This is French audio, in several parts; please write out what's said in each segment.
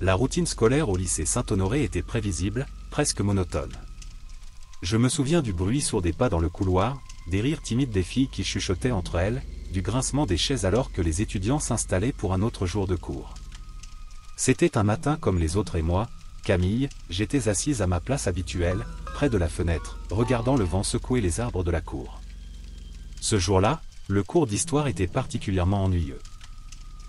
La routine scolaire au lycée Saint-Honoré était prévisible, presque monotone. Je me souviens du bruit sourd des pas dans le couloir, des rires timides des filles qui chuchotaient entre elles, du grincement des chaises alors que les étudiants s'installaient pour un autre jour de cours. C'était un matin comme les autres et moi, Camille, j'étais assise à ma place habituelle, près de la fenêtre, regardant le vent secouer les arbres de la cour. Ce jour-là, le cours d'histoire était particulièrement ennuyeux.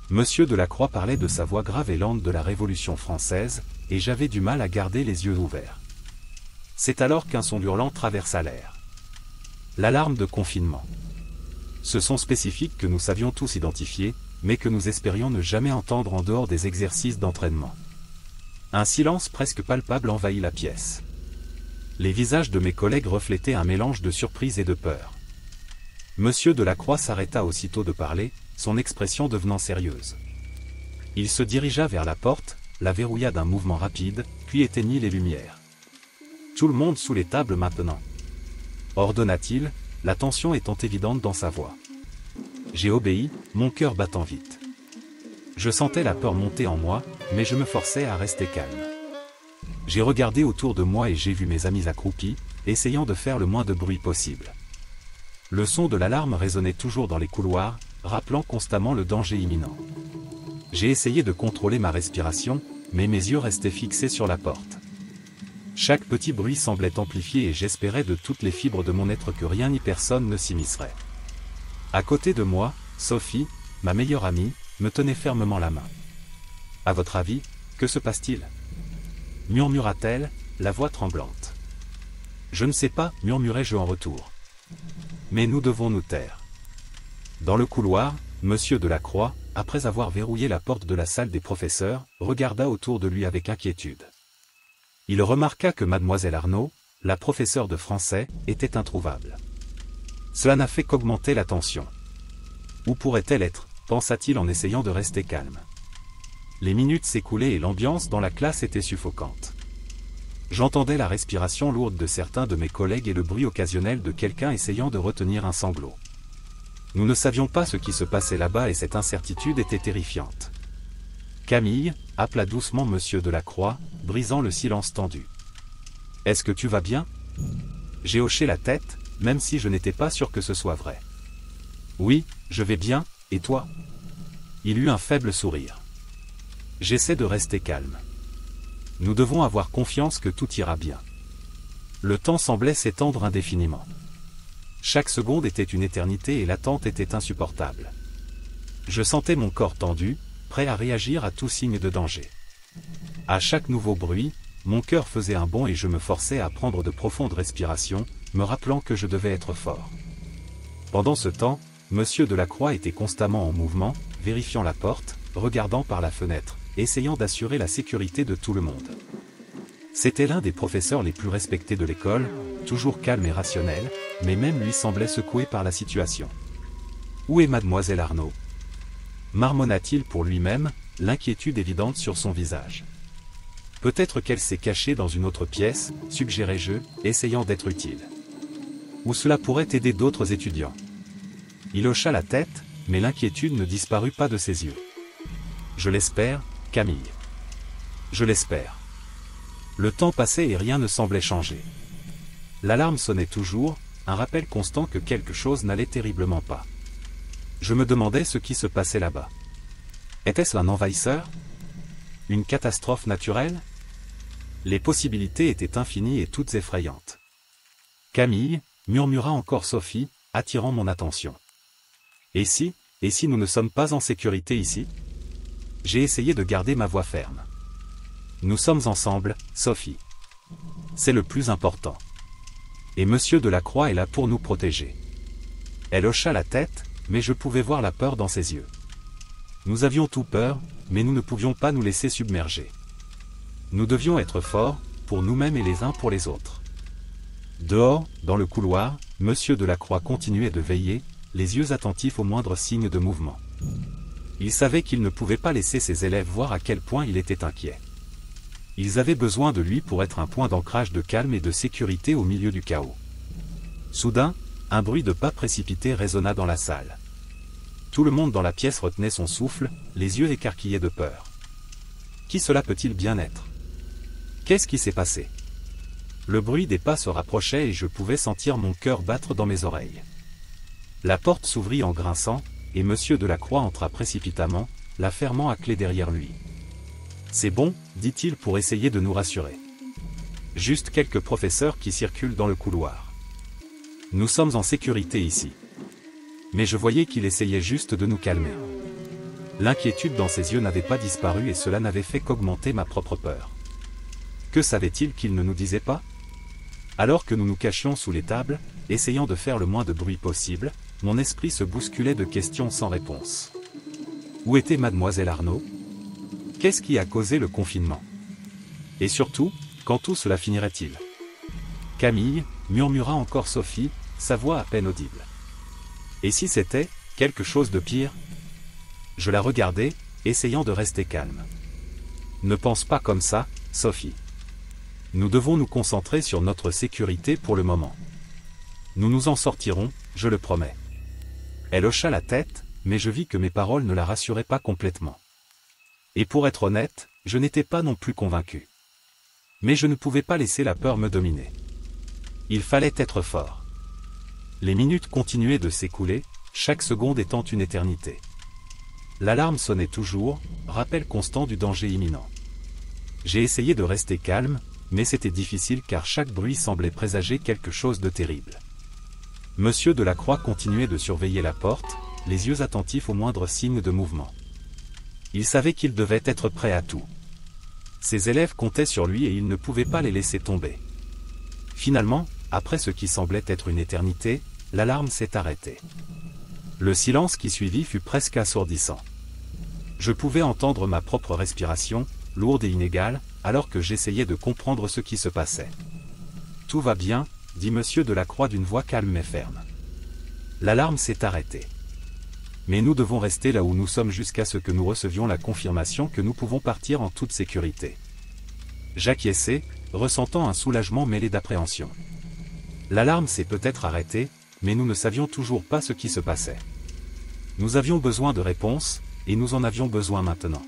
Monsieur Delacroix parlait de sa voix grave et lente de la Révolution française, et j'avais du mal à garder les yeux ouverts. C'est alors qu'un son hurlant traversa l'air. L'alarme de confinement. Ce son spécifique que nous savions tous identifier, mais que nous espérions ne jamais entendre en dehors des exercices d'entraînement. Un silence presque palpable envahit la pièce. Les visages de mes collègues reflétaient un mélange de surprise et de peur. Monsieur Delacroix s'arrêta aussitôt de parler, son expression devenant sérieuse. Il se dirigea vers la porte, la verrouilla d'un mouvement rapide, puis éteignit les lumières. Tout le monde sous les tables maintenant. Ordonna-t-il, la tension étant évidente dans sa voix. J'ai obéi, mon cœur battant vite. Je sentais la peur monter en moi, mais je me forçais à rester calme. J'ai regardé autour de moi et j'ai vu mes amis accroupis, essayant de faire le moins de bruit possible. Le son de l'alarme résonnait toujours dans les couloirs, rappelant constamment le danger imminent. J'ai essayé de contrôler ma respiration, mais mes yeux restaient fixés sur la porte. Chaque petit bruit semblait amplifié et j'espérais de toutes les fibres de mon être que rien ni personne ne s'immiscerait. À côté de moi, Sophie, ma meilleure amie, me tenait fermement la main. « À votre avis, que se passe-t-il » murmura-t-elle, la voix tremblante. « Je ne sais pas, murmurai-je en retour. Mais nous devons nous taire. » Dans le couloir, Monsieur Delacroix, après avoir verrouillé la porte de la salle des professeurs, regarda autour de lui avec inquiétude. Il remarqua que mademoiselle Arnaud, la professeure de français, était introuvable. Cela n'a fait qu'augmenter la tension. Où pourrait-elle être, pensa-t-il en essayant de rester calme. Les minutes s'écoulaient et l'ambiance dans la classe était suffocante. J'entendais la respiration lourde de certains de mes collègues et le bruit occasionnel de quelqu'un essayant de retenir un sanglot. Nous ne savions pas ce qui se passait là-bas et cette incertitude était terrifiante. Camille, appela doucement Monsieur Delacroix, brisant le silence tendu. « Est-ce que tu vas bien » J'ai hoché la tête, même si je n'étais pas sûr que ce soit vrai. « Oui, je vais bien, et toi » Il eut un faible sourire. « J'essaie de rester calme. Nous devons avoir confiance que tout ira bien. » Le temps semblait s'étendre indéfiniment. Chaque seconde était une éternité et l'attente était insupportable. Je sentais mon corps tendu, prêt à réagir à tout signe de danger. À chaque nouveau bruit, mon cœur faisait un bond et je me forçais à prendre de profondes respirations, me rappelant que je devais être fort. Pendant ce temps, Monsieur Delacroix était constamment en mouvement, vérifiant la porte, regardant par la fenêtre, essayant d'assurer la sécurité de tout le monde. C'était l'un des professeurs les plus respectés de l'école, toujours calme et rationnel, mais même lui semblait secoué par la situation. « Où est mademoiselle Arnaud » marmonna-t-il pour lui-même, l'inquiétude évidente sur son visage. « Peut-être qu'elle s'est cachée dans une autre pièce, suggérai-je, essayant d'être utile. Ou cela pourrait aider d'autres étudiants. » Il hocha la tête, mais l'inquiétude ne disparut pas de ses yeux. « Je l'espère, Camille. Je l'espère. » Le temps passait et rien ne semblait changer. L'alarme sonnait toujours, un rappel constant que quelque chose n'allait terriblement pas. Je me demandais ce qui se passait là-bas. Était-ce un envahisseur? Une catastrophe naturelle? Les possibilités étaient infinies et toutes effrayantes. « Camille » murmura encore Sophie, attirant mon attention. « Et si nous ne sommes pas en sécurité ici ?» J'ai essayé de garder ma voix ferme. « Nous sommes ensemble, Sophie. C'est le plus important. Et Monsieur Delacroix est là pour nous protéger. » Elle hocha la tête, mais je pouvais voir la peur dans ses yeux. Nous avions tout peur, mais nous ne pouvions pas nous laisser submerger. Nous devions être forts, pour nous-mêmes et les uns pour les autres. Dehors, dans le couloir, Monsieur Delacroix continuait de veiller, les yeux attentifs au moindre signe de mouvement. Il savait qu'il ne pouvait pas laisser ses élèves voir à quel point il était inquiet. Ils avaient besoin de lui pour être un point d'ancrage de calme et de sécurité au milieu du chaos. Soudain, un bruit de pas précipité résonna dans la salle. Tout le monde dans la pièce retenait son souffle, les yeux écarquillés de peur. « Qui cela peut-il bien être? Qu'est-ce qui s'est passé? Le bruit des pas se rapprochait et je pouvais sentir mon cœur battre dans mes oreilles. La porte s'ouvrit en grinçant, et Monsieur Delacroix entra précipitamment, la fermant à clé derrière lui. C'est bon, dit-il pour essayer de nous rassurer. Juste quelques professeurs qui circulent dans le couloir. Nous sommes en sécurité ici. Mais je voyais qu'il essayait juste de nous calmer. L'inquiétude dans ses yeux n'avait pas disparu et cela n'avait fait qu'augmenter ma propre peur. Que savait-il qu'il ne nous disait pas? Alors que nous nous cachions sous les tables, essayant de faire le moins de bruit possible, mon esprit se bousculait de questions sans réponse. Où était mademoiselle Arnaud? Qu'est-ce qui a causé le confinement? Et surtout, quand tout cela finirait-il? Camille, murmura encore Sophie, sa voix à peine audible. Et si c'était quelque chose de pire? Je la regardais, essayant de rester calme. Ne pense pas comme ça, Sophie. Nous devons nous concentrer sur notre sécurité pour le moment. Nous nous en sortirons, je le promets. Elle hocha la tête, mais je vis que mes paroles ne la rassuraient pas complètement. Et pour être honnête, je n'étais pas non plus convaincu. Mais je ne pouvais pas laisser la peur me dominer. Il fallait être fort. Les minutes continuaient de s'écouler, chaque seconde étant une éternité. L'alarme sonnait toujours, rappel constant du danger imminent. J'ai essayé de rester calme, mais c'était difficile car chaque bruit semblait présager quelque chose de terrible. Monsieur Delacroix continuait de surveiller la porte, les yeux attentifs au moindre signe de mouvement. Il savait qu'il devait être prêt à tout. Ses élèves comptaient sur lui et il ne pouvait pas les laisser tomber. Finalement, après ce qui semblait être une éternité, l'alarme s'est arrêtée. Le silence qui suivit fut presque assourdissant. Je pouvais entendre ma propre respiration, lourde et inégale, alors que j'essayais de comprendre ce qui se passait. « Tout va bien », dit Monsieur Delacroix d'une voix calme mais ferme. L'alarme s'est arrêtée. Mais nous devons rester là où nous sommes jusqu'à ce que nous recevions la confirmation que nous pouvons partir en toute sécurité. J'acquiesçai, ressentant un soulagement mêlé d'appréhension. L'alarme s'est peut-être arrêtée, mais nous ne savions toujours pas ce qui se passait. Nous avions besoin de réponses, et nous en avions besoin maintenant.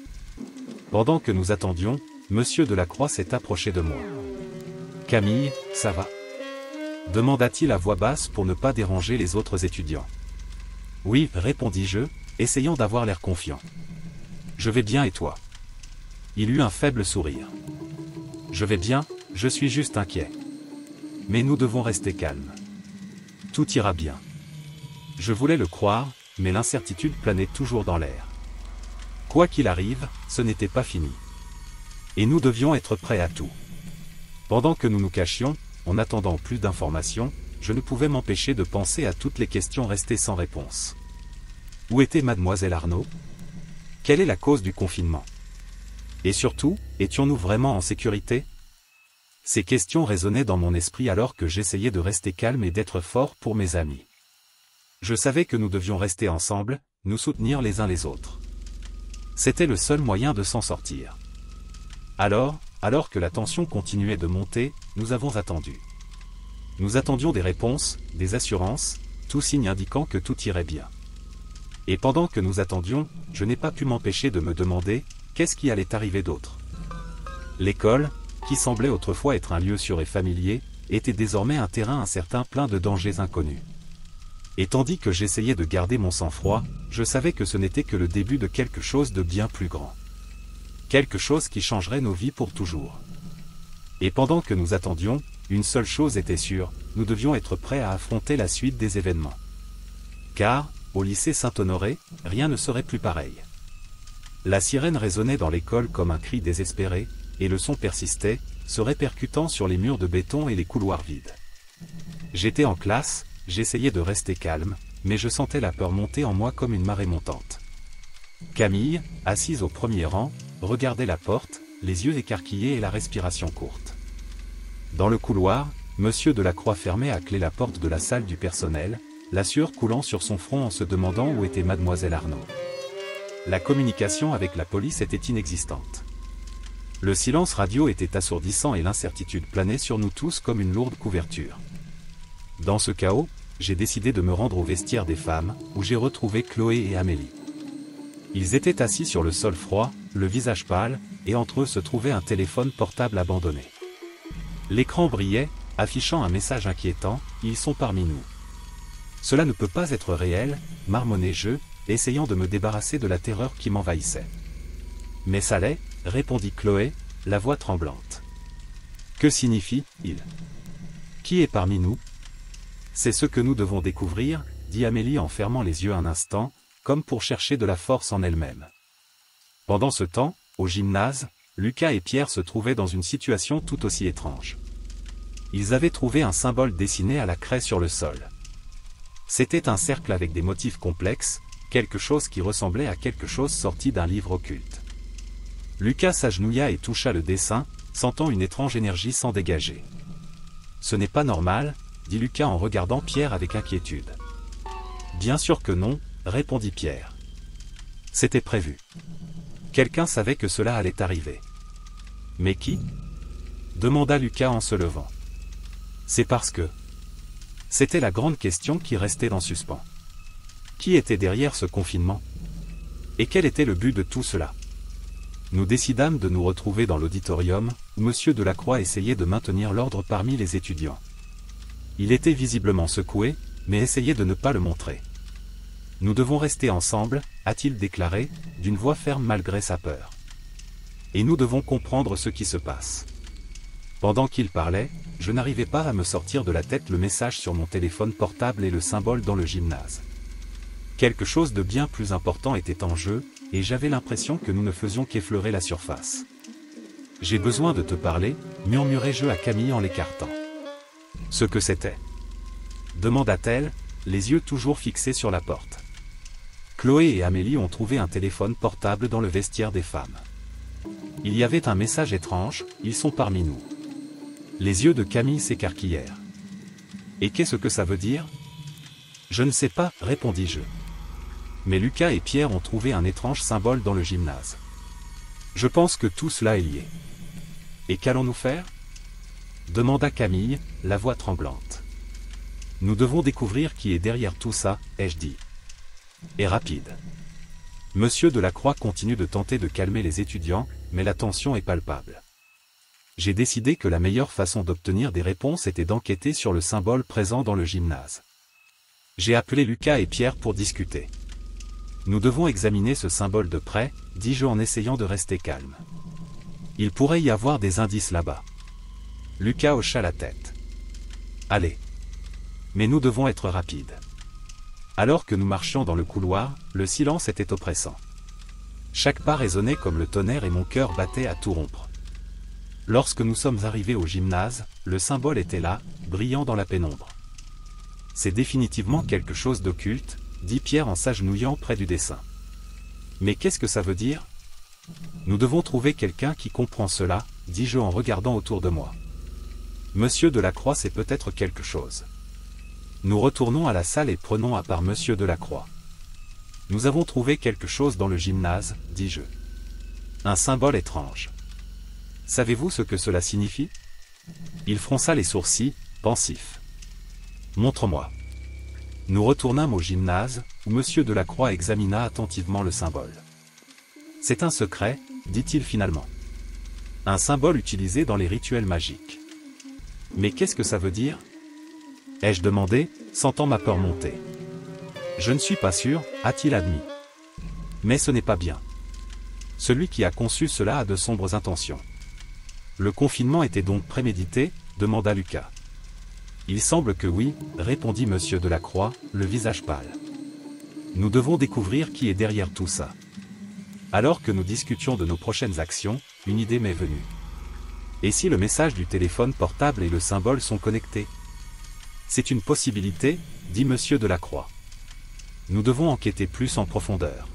Pendant que nous attendions, Monsieur Delacroix s'est approché de moi. « Camille, ça va ?» demanda-t-il à voix basse pour ne pas déranger les autres étudiants. « Oui, répondis-je, essayant d'avoir l'air confiant. « Je vais bien et toi ?» Il eut un faible sourire. « Je vais bien, je suis juste inquiet. Mais nous devons rester calmes. Tout ira bien. » Je voulais le croire, mais l'incertitude planait toujours dans l'air. Quoi qu'il arrive, ce n'était pas fini. Et nous devions être prêts à tout. Pendant que nous nous cachions, en attendant plus d'informations, je ne pouvais m'empêcher de penser à toutes les questions restées sans réponse. Où était mademoiselle Arnaud? Quelle est la cause du confinement? Et surtout, étions-nous vraiment en sécurité? Ces questions résonnaient dans mon esprit alors que j'essayais de rester calme et d'être fort pour mes amis. Je savais que nous devions rester ensemble, nous soutenir les uns les autres. C'était le seul moyen de s'en sortir. Alors que la tension continuait de monter, nous avons attendu. Nous attendions des réponses, des assurances, tout signe indiquant que tout irait bien. Et pendant que nous attendions, je n'ai pas pu m'empêcher de me demander, qu'est-ce qui allait arriver d'autre? L'école, qui semblait autrefois être un lieu sûr et familier, était désormais un terrain incertain plein de dangers inconnus. Et tandis que j'essayais de garder mon sang-froid, je savais que ce n'était que le début de quelque chose de bien plus grand. Quelque chose qui changerait nos vies pour toujours. Et pendant que nous attendions, une seule chose était sûre, nous devions être prêts à affronter la suite des événements. Car, au lycée Saint-Honoré, rien ne serait plus pareil. La sirène résonnait dans l'école comme un cri désespéré, et le son persistait, se répercutant sur les murs de béton et les couloirs vides. J'étais en classe, j'essayais de rester calme, mais je sentais la peur monter en moi comme une marée montante. Camille, assise au premier rang, regardait la porte, les yeux écarquillés et la respiration courte. Dans le couloir, Monsieur Delacroix fermait à clé la porte de la salle du personnel, la sueur coulant sur son front en se demandant où était mademoiselle Arnaud. La communication avec la police était inexistante. Le silence radio était assourdissant et l'incertitude planait sur nous tous comme une lourde couverture. Dans ce chaos, j'ai décidé de me rendre au vestiaire des femmes, où j'ai retrouvé Chloé et Amélie. Ils étaient assis sur le sol froid, le visage pâle, et entre eux se trouvait un téléphone portable abandonné. L'écran brillait, affichant un message inquiétant, « Ils sont parmi nous ». Cela ne peut pas être réel, marmonnai-je, essayant de me débarrasser de la terreur qui m'envahissait. Mais ça l'est, répondit Chloé, la voix tremblante. Que signifie-il? Qui est parmi nous? C'est ce que nous devons découvrir, dit Amélie en fermant les yeux un instant, comme pour chercher de la force en elle-même. Pendant ce temps, au gymnase, Lucas et Pierre se trouvaient dans une situation tout aussi étrange. Ils avaient trouvé un symbole dessiné à la craie sur le sol. C'était un cercle avec des motifs complexes, quelque chose qui ressemblait à quelque chose sorti d'un livre occulte. Lucas s'agenouilla et toucha le dessin, sentant une étrange énergie s'en dégager. « Ce n'est pas normal, » dit Lucas en regardant Pierre avec inquiétude. « Bien sûr que non, » répondit Pierre. « C'était prévu. Quelqu'un savait que cela allait arriver. »« Mais qui ?» demanda Lucas en se levant. « C'est parce que... » C'était la grande question qui restait en suspens. Qui était derrière ce confinement? Et quel était le but de tout cela? Nous décidâmes de nous retrouver dans l'auditorium, où M. Delacroix essayait de maintenir l'ordre parmi les étudiants. Il était visiblement secoué, mais essayait de ne pas le montrer. « Nous devons rester ensemble, a-t-il déclaré, d'une voix ferme malgré sa peur. Et nous devons comprendre ce qui se passe. » Pendant qu'il parlait, je n'arrivais pas à me sortir de la tête le message sur mon téléphone portable et le symbole dans le gymnase. Quelque chose de bien plus important était en jeu, et j'avais l'impression que nous ne faisions qu'effleurer la surface. « J'ai besoin de te parler, » murmurai-je à Camille en l'écartant. « Ce que c'était ?» demanda-t-elle, les yeux toujours fixés sur la porte. Chloé et Amélie ont trouvé un téléphone portable dans le vestiaire des femmes. Il y avait un message étrange, « Ils sont parmi nous ». Les yeux de Camille s'écarquillèrent. « Et qu'est-ce que ça veut dire ?»« Je ne sais pas, » répondis-je. Mais Lucas et Pierre ont trouvé un étrange symbole dans le gymnase. Je pense que tout cela est lié. Et qu'allons-nous faire? Demanda Camille, la voix tremblante. Nous devons découvrir qui est derrière tout ça, ai-je dit. Et rapide. Monsieur Delacroix continue de tenter de calmer les étudiants, mais la tension est palpable. J'ai décidé que la meilleure façon d'obtenir des réponses était d'enquêter sur le symbole présent dans le gymnase. J'ai appelé Lucas et Pierre pour discuter. Nous devons examiner ce symbole de près, dis-je en essayant de rester calme. Il pourrait y avoir des indices là-bas. Lucas hocha la tête. Allez. Mais nous devons être rapides. Alors que nous marchions dans le couloir, le silence était oppressant. Chaque pas résonnait comme le tonnerre et mon cœur battait à tout rompre. Lorsque nous sommes arrivés au gymnase, le symbole était là, brillant dans la pénombre. C'est définitivement quelque chose d'occulte, dit Pierre en s'agenouillant près du dessin. Mais qu'est-ce que ça veut dire? Nous devons trouver quelqu'un qui comprend cela, dis-je en regardant autour de moi. Monsieur Delacroix sait peut-être quelque chose. Nous retournons à la salle et prenons à part Monsieur Delacroix. Nous avons trouvé quelque chose dans le gymnase, dis-je. Un symbole étrange. Savez-vous ce que cela signifie? Il fronça les sourcils, pensif. Montre-moi. Nous retournâmes au gymnase, où Monsieur Delacroix examina attentivement le symbole. C'est un secret, dit-il finalement. Un symbole utilisé dans les rituels magiques. Mais qu'est-ce que ça veut dire? Ai-je demandé, sentant ma peur monter. Je ne suis pas sûr, a-t-il admis. Mais ce n'est pas bien. Celui qui a conçu cela a de sombres intentions. Le confinement était donc prémédité, demanda Lucas. Il semble que oui, répondit Monsieur Delacroix, le visage pâle. Nous devons découvrir qui est derrière tout ça. Alors que nous discutions de nos prochaines actions, une idée m'est venue. Et si le message du téléphone portable et le symbole sont connectés? C'est une possibilité, dit Monsieur Delacroix. Nous devons enquêter plus en profondeur.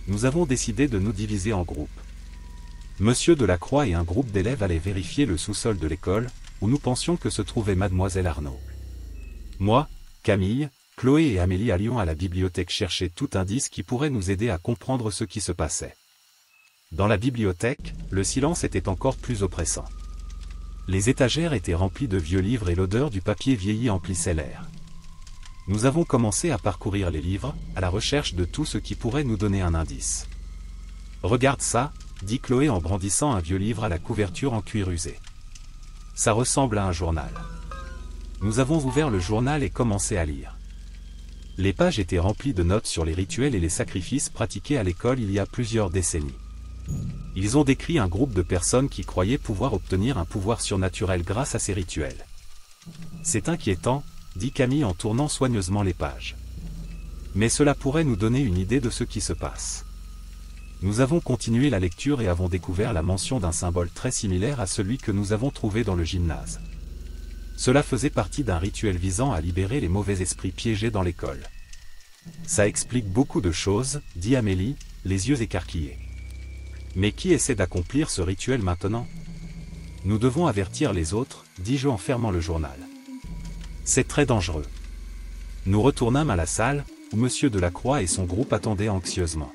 Nous avons décidé de nous diviser en groupes. Monsieur Delacroix et un groupe d'élèves allaient vérifier le sous-sol de l'école, où nous pensions que se trouvait Mademoiselle Arnaud. Moi, Camille, Chloé et Amélie allions à la bibliothèque chercher tout indice qui pourrait nous aider à comprendre ce qui se passait. Dans la bibliothèque, le silence était encore plus oppressant. Les étagères étaient remplies de vieux livres et l'odeur du papier vieilli emplissait l'air. Nous avons commencé à parcourir les livres, à la recherche de tout ce qui pourrait nous donner un indice. Regarde ça, dit Chloé en brandissant un vieux livre à la couverture en cuir usé. Ça ressemble à un journal. Nous avons ouvert le journal et commencé à lire. Les pages étaient remplies de notes sur les rituels et les sacrifices pratiqués à l'école il y a plusieurs décennies. Ils ont décrit un groupe de personnes qui croyaient pouvoir obtenir un pouvoir surnaturel grâce à ces rituels. C'est inquiétant, dit Camille en tournant soigneusement les pages. Mais cela pourrait nous donner une idée de ce qui se passe. Nous avons continué la lecture et avons découvert la mention d'un symbole très similaire à celui que nous avons trouvé dans le gymnase. Cela faisait partie d'un rituel visant à libérer les mauvais esprits piégés dans l'école. Ça explique beaucoup de choses, dit Amélie, les yeux écarquillés. Mais qui essaie d'accomplir ce rituel maintenant? Nous devons avertir les autres, dis-je en fermant le journal. C'est très dangereux. Nous retournâmes à la salle, où Monsieur Delacroix et son groupe attendaient anxieusement.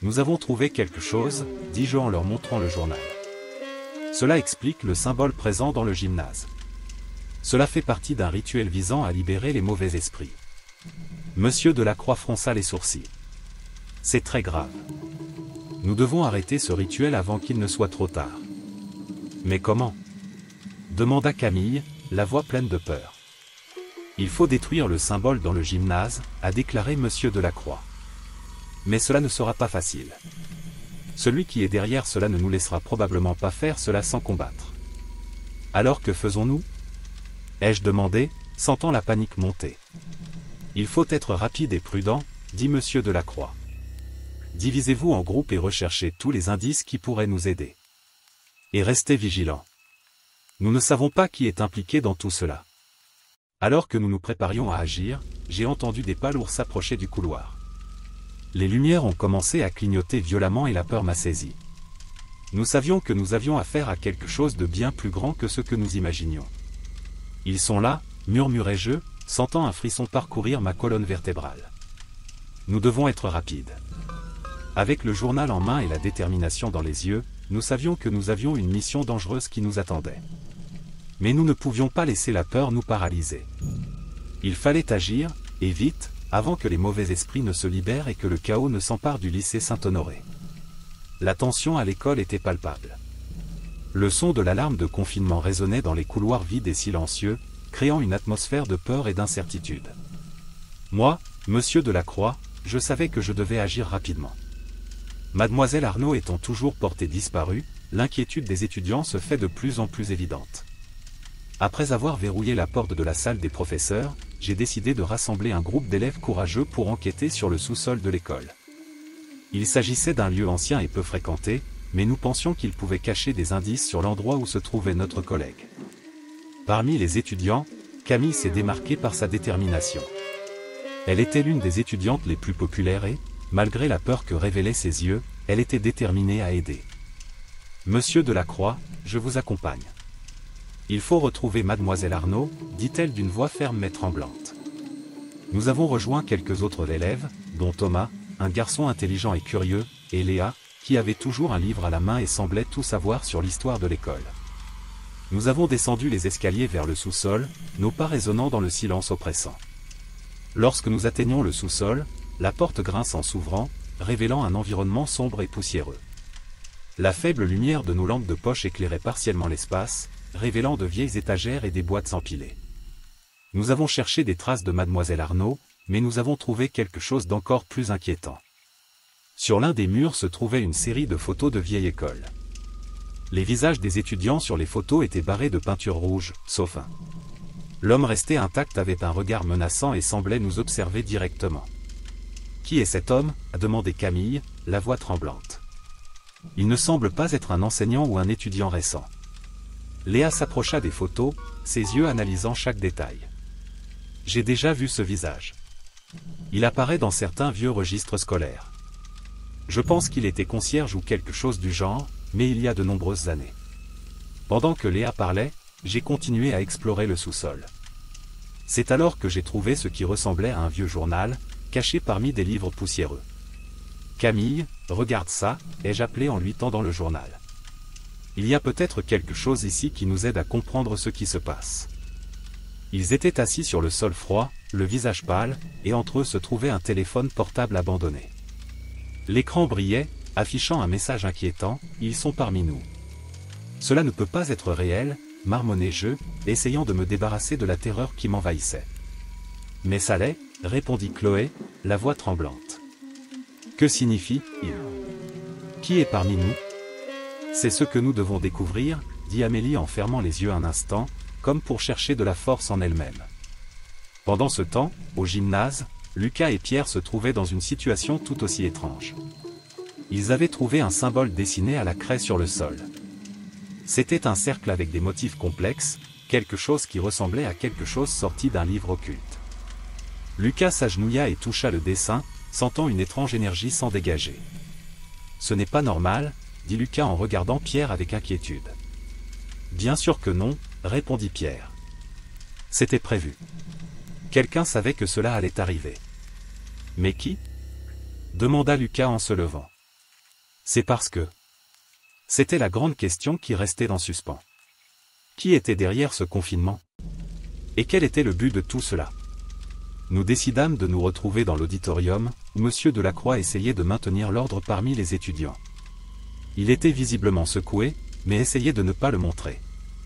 Nous avons trouvé quelque chose, dis-je en leur montrant le journal. Cela explique le symbole présent dans le gymnase. Cela fait partie d'un rituel visant à libérer les mauvais esprits. Monsieur Delacroix fronça les sourcils. C'est très grave. Nous devons arrêter ce rituel avant qu'il ne soit trop tard. Mais comment? Demanda Camille, la voix pleine de peur. Il faut détruire le symbole dans le gymnase, a déclaré Monsieur Delacroix. Mais cela ne sera pas facile. Celui qui est derrière cela ne nous laissera probablement pas faire cela sans combattre. Alors que faisons-nous? Ai-je demandé, sentant la panique monter. Il faut être rapide et prudent, dit Monsieur Delacroix. Divisez-vous en groupes et recherchez tous les indices qui pourraient nous aider. Et restez vigilants. Nous ne savons pas qui est impliqué dans tout cela. Alors que nous nous préparions à agir, j'ai entendu des pas lourds s'approcher du couloir. Les lumières ont commencé à clignoter violemment et la peur m'a saisi. Nous savions que nous avions affaire à quelque chose de bien plus grand que ce que nous imaginions. Ils sont là, murmurai-je, sentant un frisson parcourir ma colonne vertébrale. Nous devons être rapides. Avec le journal en main et la détermination dans les yeux, nous savions que nous avions une mission dangereuse qui nous attendait. Mais nous ne pouvions pas laisser la peur nous paralyser. Il fallait agir, et vite, avant que les mauvais esprits ne se libèrent et que le chaos ne s'empare du lycée Saint-Honoré. La tension à l'école était palpable. Le son de l'alarme de confinement résonnait dans les couloirs vides et silencieux, créant une atmosphère de peur et d'incertitude. Moi, Monsieur Delacroix, je savais que je devais agir rapidement. Mademoiselle Arnaud étant toujours portée disparue, l'inquiétude des étudiants se fait de plus en plus évidente. Après avoir verrouillé la porte de la salle des professeurs, j'ai décidé de rassembler un groupe d'élèves courageux pour enquêter sur le sous-sol de l'école. Il s'agissait d'un lieu ancien et peu fréquenté, mais nous pensions qu'il pouvait cacher des indices sur l'endroit où se trouvait notre collègue. Parmi les étudiants, Camille s'est démarquée par sa détermination. Elle était l'une des étudiantes les plus populaires et, malgré la peur que révélaient ses yeux, elle était déterminée à aider. Monsieur Delacroix, je vous accompagne. Il faut retrouver Mademoiselle Arnaud, dit-elle d'une voix ferme mais tremblante. Nous avons rejoint quelques autres élèves, dont Thomas, un garçon intelligent et curieux, et Léa, qui avait toujours un livre à la main et semblait tout savoir sur l'histoire de l'école. Nous avons descendu les escaliers vers le sous-sol, nos pas résonnant dans le silence oppressant. Lorsque nous atteignions le sous-sol, la porte grince en s'ouvrant, révélant un environnement sombre et poussiéreux. La faible lumière de nos lampes de poche éclairait partiellement l'espace, révélant de vieilles étagères et des boîtes empilées. Nous avons cherché des traces de Mademoiselle Arnaud, mais nous avons trouvé quelque chose d'encore plus inquiétant. Sur l'un des murs se trouvait une série de photos de vieille école. Les visages des étudiants sur les photos étaient barrés de peinture rouge, sauf un. L'homme resté intact avait un regard menaçant et semblait nous observer directement. « Qui est cet homme » a demandé Camille, la voix tremblante. « Il ne semble pas être un enseignant ou un étudiant récent. » Léa s'approcha des photos, ses yeux analysant chaque détail. « J'ai déjà vu ce visage. Il apparaît dans certains vieux registres scolaires. Je pense qu'il était concierge ou quelque chose du genre, mais il y a de nombreuses années. » Pendant que Léa parlait, j'ai continué à explorer le sous-sol. C'est alors que j'ai trouvé ce qui ressemblait à un vieux journal, caché parmi des livres poussiéreux. « Camille, regarde ça » ai-je appelé en lui tendant le journal. Il y a peut-être quelque chose ici qui nous aide à comprendre ce qui se passe. Ils étaient assis sur le sol froid, le visage pâle, et entre eux se trouvait un téléphone portable abandonné. L'écran brillait, affichant un message inquiétant, ils sont parmi nous. Cela ne peut pas être réel, marmonnai-je, essayant de me débarrasser de la terreur qui m'envahissait. Mais ça l'est, répondit Chloé, la voix tremblante. Que signifie « il » ? Qui est parmi nous ? C'est ce que nous devons découvrir, dit Amélie en fermant les yeux un instant, comme pour chercher de la force en elle-même. Pendant ce temps, au gymnase, Lucas et Pierre se trouvaient dans une situation tout aussi étrange. Ils avaient trouvé un symbole dessiné à la craie sur le sol. C'était un cercle avec des motifs complexes, quelque chose qui ressemblait à quelque chose sorti d'un livre occulte. Lucas s'agenouilla et toucha le dessin, sentant une étrange énergie s'en dégager. « Ce n'est pas normal, » dit Lucas en regardant Pierre avec inquiétude. « Bien sûr que non, » répondit Pierre. « C'était prévu. Quelqu'un savait que cela allait arriver. »« Mais qui ?» demanda Lucas en se levant. « C'est parce que... » C'était la grande question qui restait en suspens. Qui était derrière ce confinement? Et quel était le but de tout cela? Nous décidâmes de nous retrouver dans l'auditorium, où M. Delacroix essayait de maintenir l'ordre parmi les étudiants. Il était visiblement secoué, mais essayait de ne pas le montrer.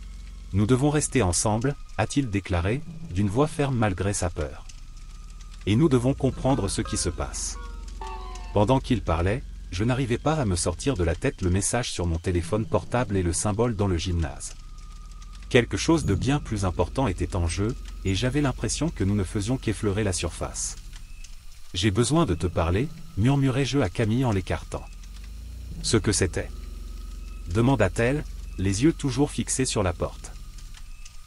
« Nous devons rester ensemble », a-t-il déclaré, d'une voix ferme malgré sa peur. « Et nous devons comprendre ce qui se passe. » Pendant qu'il parlait, je n'arrivais pas à me sortir de la tête le message sur mon téléphone portable et le symbole dans le gymnase. Quelque chose de bien plus important était en jeu, et j'avais l'impression que nous ne faisions qu'effleurer la surface. « J'ai besoin de te parler », murmurai-je à Camille en l'écartant. « Ce que c'était ?» demanda-t-elle, les yeux toujours fixés sur la porte.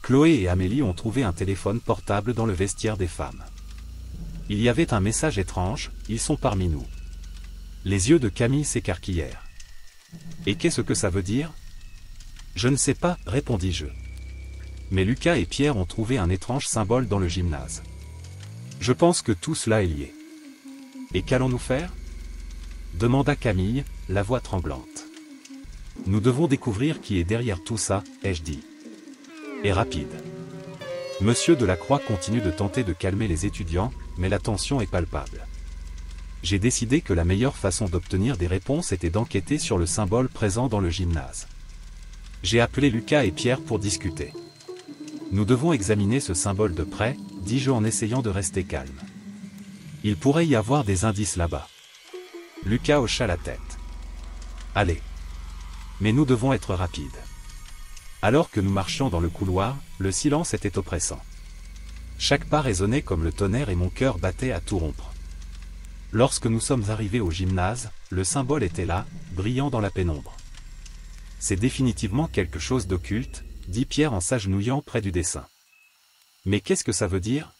Chloé et Amélie ont trouvé un téléphone portable dans le vestiaire des femmes. Il y avait un message étrange, ils sont parmi nous. Les yeux de Camille s'écarquillèrent. « Et qu'est-ce que ça veut dire ?»« Je ne sais pas, répondis-je. Mais Lucas et Pierre ont trouvé un étrange symbole dans le gymnase. Je pense que tout cela est lié. »« Et qu'allons-nous faire ?» demanda Camille, la voix tremblante. « Nous devons découvrir qui est derrière tout ça, ai-je dit. Et rapide. » Monsieur Delacroix continue de tenter de calmer les étudiants, mais la tension est palpable. J'ai décidé que la meilleure façon d'obtenir des réponses était d'enquêter sur le symbole présent dans le gymnase. J'ai appelé Lucas et Pierre pour discuter. Nous devons examiner ce symbole de près, dis-je en essayant de rester calme. Il pourrait y avoir des indices là-bas. Lucas hocha la tête. Allez. Mais nous devons être rapides. Alors que nous marchions dans le couloir, le silence était oppressant. Chaque pas résonnait comme le tonnerre et mon cœur battait à tout rompre. Lorsque nous sommes arrivés au gymnase, le symbole était là, brillant dans la pénombre. C'est définitivement quelque chose d'occulte, dit Pierre en s'agenouillant près du dessin. Mais qu'est-ce que ça veut dire?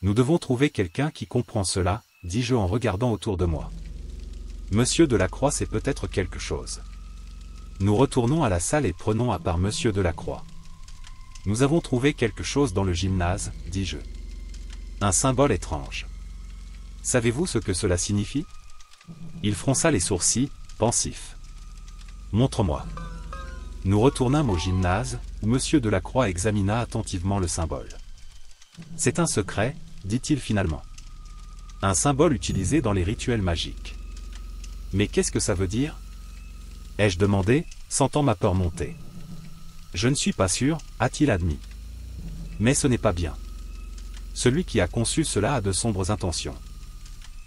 Nous devons trouver quelqu'un qui comprend cela, dis-je en regardant autour de moi. Monsieur Delacroix sait peut-être quelque chose. Nous retournons à la salle et prenons à part Monsieur Delacroix. Nous avons trouvé quelque chose dans le gymnase, dis-je. Un symbole étrange. Savez-vous ce que cela signifie? Il fronça les sourcils, pensif. Montre-moi. Nous retournâmes au gymnase, où Monsieur Delacroix examina attentivement le symbole. C'est un secret, dit-il finalement. Un symbole utilisé dans les rituels magiques. Mais qu'est-ce que ça veut dire? Ai-je demandé, sentant ma peur monter. Je ne suis pas sûr, a-t-il admis. Mais ce n'est pas bien. Celui qui a conçu cela a de sombres intentions.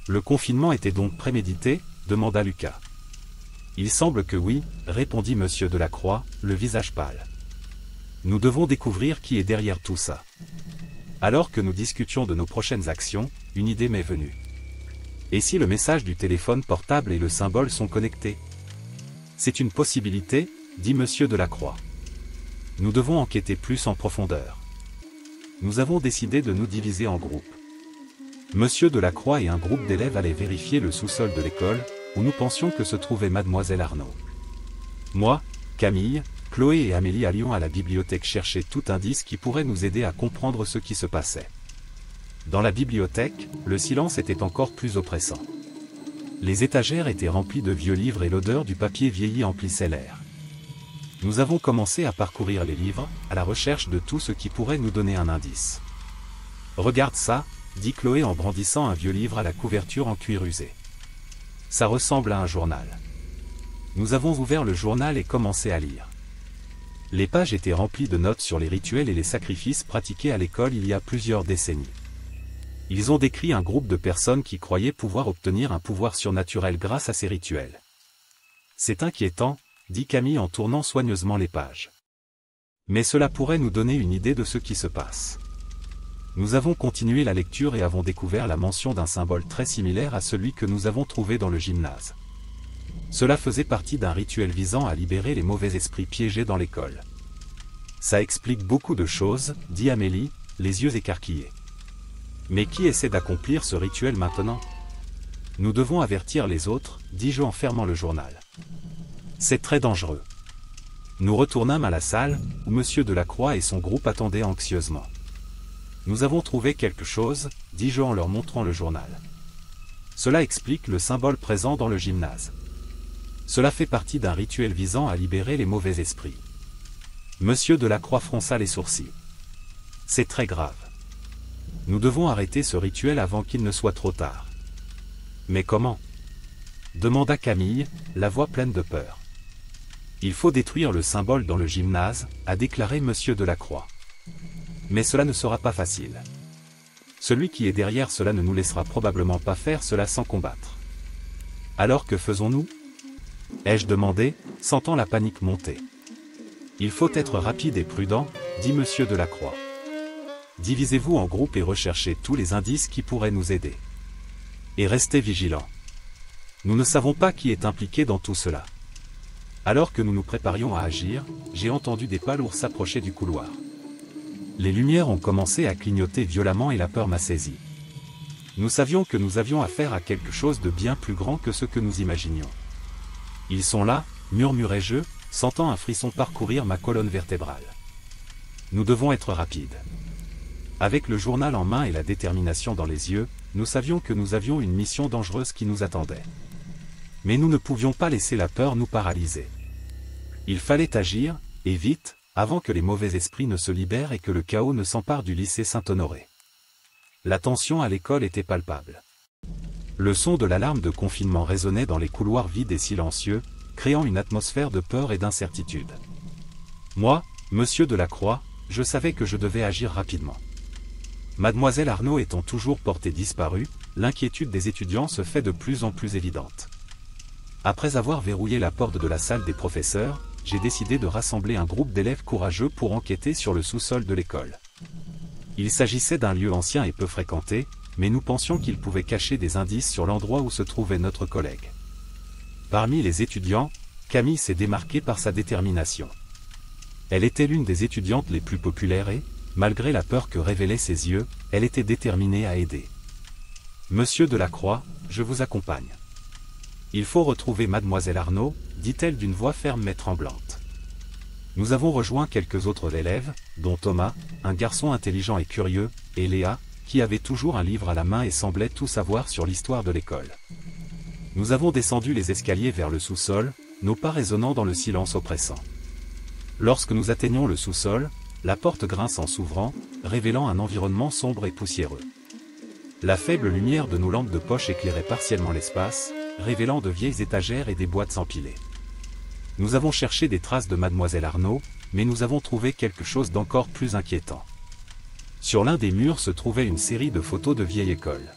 Le confinement était donc prémédité, demanda Lucas. Il semble que oui, répondit Monsieur Delacroix, le visage pâle. Nous devons découvrir qui est derrière tout ça. Alors que nous discutions de nos prochaines actions, une idée m'est venue. Et si le message du téléphone portable et le symbole sont connectés? C'est une possibilité, dit Monsieur Delacroix. Nous devons enquêter plus en profondeur. Nous avons décidé de nous diviser en groupes. Monsieur Delacroix et un groupe d'élèves allaient vérifier le sous-sol de l'école, où nous pensions que se trouvait Mademoiselle Arnaud. Moi, Camille, Chloé et Amélie allions à la bibliothèque chercher tout indice qui pourrait nous aider à comprendre ce qui se passait. Dans la bibliothèque, le silence était encore plus oppressant. Les étagères étaient remplies de vieux livres et l'odeur du papier vieilli emplissait l'air. Nous avons commencé à parcourir les livres, à la recherche de tout ce qui pourrait nous donner un indice. « Regarde ça », dit Chloé en brandissant un vieux livre à la couverture en cuir usé. Ça ressemble à un journal. Nous avons ouvert le journal et commencé à lire. Les pages étaient remplies de notes sur les rituels et les sacrifices pratiqués à l'école il y a plusieurs décennies. Ils ont décrit un groupe de personnes qui croyaient pouvoir obtenir un pouvoir surnaturel grâce à ces rituels. C'est inquiétant, dit Camille en tournant soigneusement les pages. Mais cela pourrait nous donner une idée de ce qui se passe. Nous avons continué la lecture et avons découvert la mention d'un symbole très similaire à celui que nous avons trouvé dans le gymnase. Cela faisait partie d'un rituel visant à libérer les mauvais esprits piégés dans l'école. Ça explique beaucoup de choses, dit Amélie, les yeux écarquillés. Mais qui essaie d'accomplir ce rituel maintenant? Nous devons avertir les autres, dis-je en fermant le journal. C'est très dangereux. Nous retournâmes à la salle, où M. Delacroix et son groupe attendaient anxieusement. Nous avons trouvé quelque chose, dis-je en leur montrant le journal. Cela explique le symbole présent dans le gymnase. Cela fait partie d'un rituel visant à libérer les mauvais esprits. M. Delacroix fronça les sourcils. C'est très grave. Nous devons arrêter ce rituel avant qu'il ne soit trop tard. Mais comment? Demanda Camille, la voix pleine de peur. Il faut détruire le symbole dans le gymnase, a déclaré M. Delacroix. Mais cela ne sera pas facile. Celui qui est derrière cela ne nous laissera probablement pas faire cela sans combattre. Alors que faisons-nous? Ai-je demandé, sentant la panique monter. Il faut être rapide et prudent, dit M. Delacroix. Divisez-vous en groupes et recherchez tous les indices qui pourraient nous aider. Et restez vigilants. Nous ne savons pas qui est impliqué dans tout cela. Alors que nous nous préparions à agir, j'ai entendu des pas lourds s'approcher du couloir. Les lumières ont commencé à clignoter violemment et la peur m'a saisi. Nous savions que nous avions affaire à quelque chose de bien plus grand que ce que nous imaginions. Ils sont là, murmurai-je, sentant un frisson parcourir ma colonne vertébrale. Nous devons être rapides. Avec le journal en main et la détermination dans les yeux, nous savions que nous avions une mission dangereuse qui nous attendait. Mais nous ne pouvions pas laisser la peur nous paralyser. Il fallait agir, et vite, avant que les mauvais esprits ne se libèrent et que le chaos ne s'empare du lycée Saint-Honoré. La tension à l'école était palpable. Le son de l'alarme de confinement résonnait dans les couloirs vides et silencieux, créant une atmosphère de peur et d'incertitude. Moi, Monsieur Delacroix, je savais que je devais agir rapidement. Mademoiselle Arnaud étant toujours portée disparue, l'inquiétude des étudiants se fait de plus en plus évidente. Après avoir verrouillé la porte de la salle des professeurs, j'ai décidé de rassembler un groupe d'élèves courageux pour enquêter sur le sous-sol de l'école. Il s'agissait d'un lieu ancien et peu fréquenté, mais nous pensions qu'il pouvait cacher des indices sur l'endroit où se trouvait notre collègue. Parmi les étudiants, Camille s'est démarquée par sa détermination. Elle était l'une des étudiantes les plus populaires et, malgré la peur que révélaient ses yeux, elle était déterminée à aider. Monsieur Delacroix, je vous accompagne. Il faut retrouver Mademoiselle Arnaud, dit-elle d'une voix ferme mais tremblante. Nous avons rejoint quelques autres élèves, dont Thomas, un garçon intelligent et curieux, et Léa, qui avait toujours un livre à la main et semblait tout savoir sur l'histoire de l'école. Nous avons descendu les escaliers vers le sous-sol, nos pas résonnant dans le silence oppressant. Lorsque nous atteignons le sous-sol, la porte grince en s'ouvrant, révélant un environnement sombre et poussiéreux. La faible lumière de nos lampes de poche éclairait partiellement l'espace, révélant de vieilles étagères et des boîtes empilées. Nous avons cherché des traces de Mademoiselle Arnaud, mais nous avons trouvé quelque chose d'encore plus inquiétant. Sur l'un des murs se trouvait une série de photos de vieille école.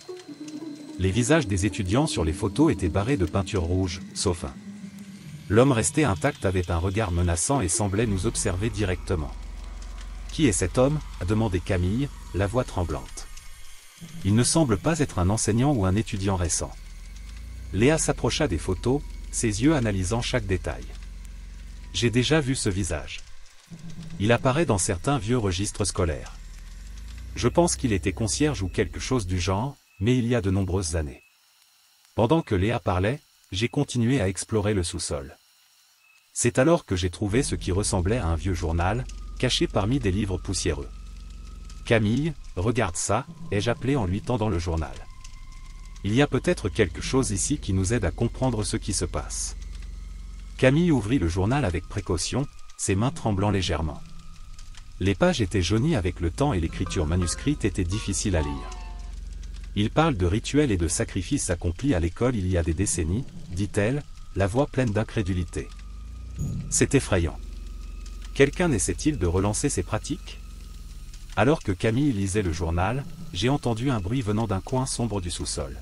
Les visages des étudiants sur les photos étaient barrés de peinture rouge, sauf un. L'homme resté intact avait un regard menaçant et semblait nous observer directement. « Qui est cet homme » a demandé Camille, la voix tremblante. « Il ne semble pas être un enseignant ou un étudiant récent. » Léa s'approcha des photos, ses yeux analysant chaque détail. « J'ai déjà vu ce visage. Il apparaît dans certains vieux registres scolaires. Je pense qu'il était concierge ou quelque chose du genre, mais il y a de nombreuses années. » Pendant que Léa parlait, j'ai continué à explorer le sous-sol. C'est alors que j'ai trouvé ce qui ressemblait à un vieux journal, caché parmi des livres poussiéreux. « Camille, regarde ça » ai-je appelé en lui tendant le journal. « Il y a peut-être quelque chose ici qui nous aide à comprendre ce qui se passe. » Camille ouvrit le journal avec précaution, ses mains tremblant légèrement. Les pages étaient jaunies avec le temps et l'écriture manuscrite était difficile à lire. Il parle de rituels et de sacrifices accomplis à l'école il y a des décennies, dit-elle, la voix pleine d'incrédulité. C'est effrayant. Quelqu'un essaie-t-il de relancer ces pratiques? Alors que Camille lisait le journal, j'ai entendu un bruit venant d'un coin sombre du sous-sol.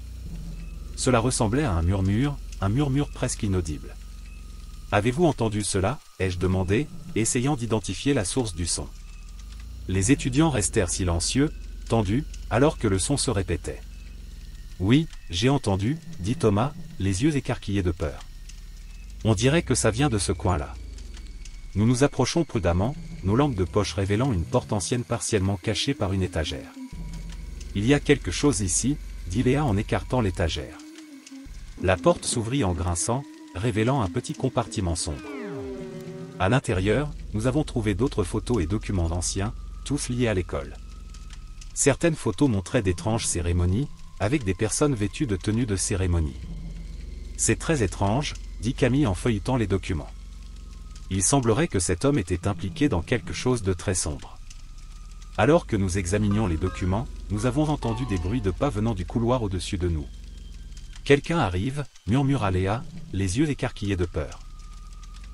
Cela ressemblait à un murmure presque inaudible. « Avez-vous entendu cela ?» ai-je demandé, essayant d'identifier la source du son. Les étudiants restèrent silencieux, tendus, alors que le son se répétait. « Oui, j'ai entendu, » dit Thomas, les yeux écarquillés de peur. « On dirait que ça vient de ce coin-là. » Nous nous approchons prudemment, nos lampes de poche révélant une porte ancienne partiellement cachée par une étagère. « Il y a quelque chose ici, » dit Léa en écartant l'étagère. La porte s'ouvrit en grinçant, révélant un petit compartiment sombre. À l'intérieur, nous avons trouvé d'autres photos et documents anciens, tous liés à l'école. Certaines photos montraient d'étranges cérémonies, avec des personnes vêtues de tenues de cérémonie. « C'est très étrange, » dit Camille en feuilletant les documents. Il semblerait que cet homme était impliqué dans quelque chose de très sombre. Alors que nous examinions les documents, nous avons entendu des bruits de pas venant du couloir au-dessus de nous. « Quelqu'un arrive » murmura Léa, les yeux écarquillés de peur.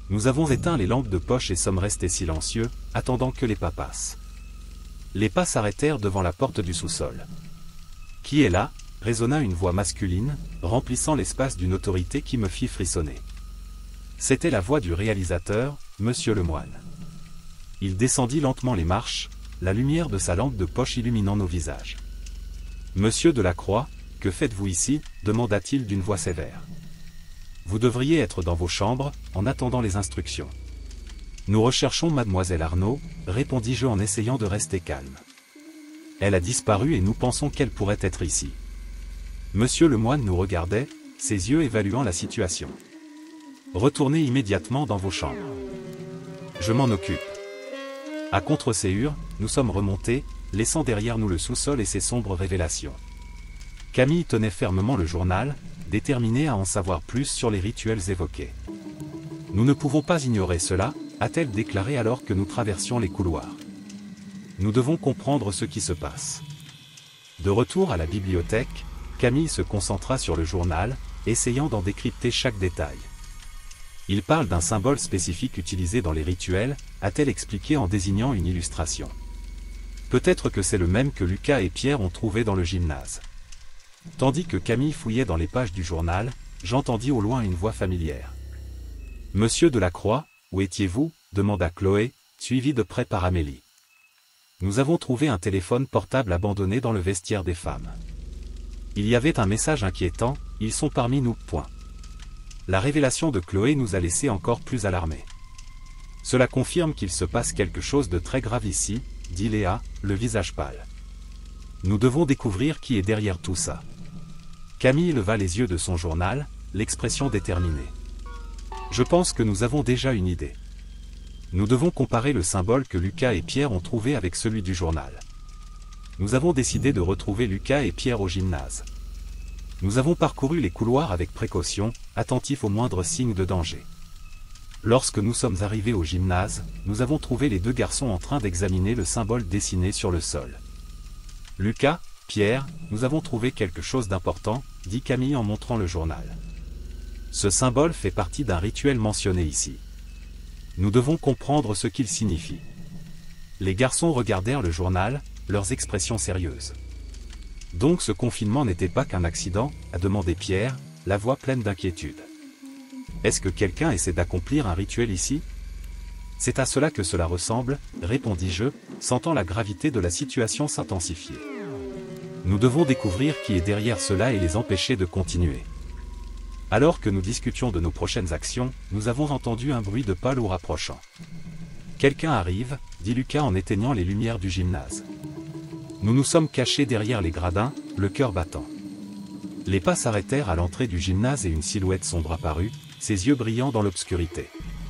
Nous avons éteint les lampes de poche et sommes restés silencieux, attendant que les pas passent. Les pas s'arrêtèrent devant la porte du sous-sol. « Qui est là ?» résonna une voix masculine, remplissant l'espace d'une autorité qui me fit frissonner. C'était la voix du réalisateur, Monsieur Lemoine. Il descendit lentement les marches, la lumière de sa lampe de poche illuminant nos visages. « Monsieur Delacroix, que faites-vous ici ?» demanda-t-il d'une voix sévère. « Vous devriez être dans vos chambres, en attendant les instructions. »« Nous recherchons mademoiselle Arnaud, » répondis-je en essayant de rester calme. « Elle a disparu et nous pensons qu'elle pourrait être ici. » Monsieur Lemoine nous regardait, ses yeux évaluant la situation. « Retournez immédiatement dans vos chambres. »« Je m'en occupe. » À contre-séhur, nous sommes remontés, laissant derrière nous le sous-sol et ses sombres révélations. Camille tenait fermement le journal, déterminée à en savoir plus sur les rituels évoqués. « Nous ne pouvons pas ignorer cela, » a-t-elle déclaré alors que nous traversions les couloirs. « Nous devons comprendre ce qui se passe. » De retour à la bibliothèque, Camille se concentra sur le journal, essayant d'en décrypter chaque détail. « Il parle d'un symbole spécifique utilisé dans les rituels », a-t-elle expliqué en désignant une illustration. « Peut-être que c'est le même que Lucas et Pierre ont trouvé dans le gymnase. » Tandis que Camille fouillait dans les pages du journal, j'entendis au loin une voix familière. « Monsieur Delacroix, où étiez-vous » demanda Chloé, suivie de près par Amélie. « Nous avons trouvé un téléphone portable abandonné dans le vestiaire des femmes. Il y avait un message inquiétant, ils sont parmi nous, point. » La révélation de Chloé nous a laissés encore plus alarmés. « Cela confirme qu'il se passe quelque chose de très grave ici, » dit Léa, le visage pâle. « Nous devons découvrir qui est derrière tout ça. » Camille leva les yeux de son journal, l'expression déterminée. « Je pense que nous avons déjà une idée. Nous devons comparer le symbole que Lucas et Pierre ont trouvé avec celui du journal. Nous avons décidé de retrouver Lucas et Pierre au gymnase. Nous avons parcouru les couloirs avec précaution, attentifs aux moindres signes de danger. Lorsque nous sommes arrivés au gymnase, nous avons trouvé les deux garçons en train d'examiner le symbole dessiné sur le sol. « Lucas, Pierre, nous avons trouvé quelque chose d'important, » dit Camille en montrant le journal. « Ce symbole fait partie d'un rituel mentionné ici. Nous devons comprendre ce qu'il signifie. » Les garçons regardèrent le journal, leurs expressions sérieuses. « Donc ce confinement n'était pas qu'un accident ?» a demandé Pierre, la voix pleine d'inquiétude. « Est-ce que quelqu'un essaie d'accomplir un rituel ici ?»« C'est à cela que cela ressemble, » répondis-je, sentant la gravité de la situation s'intensifier. « Nous devons découvrir qui est derrière cela et les empêcher de continuer. » Alors que nous discutions de nos prochaines actions, nous avons entendu un bruit de pas lourd approchant. « Quelqu'un arrive » dit Lucas en éteignant les lumières du gymnase. Nous nous sommes cachés derrière les gradins, le cœur battant. Les pas s'arrêtèrent à l'entrée du gymnase et une silhouette sombre apparut, ses yeux brillant dans l'obscurité.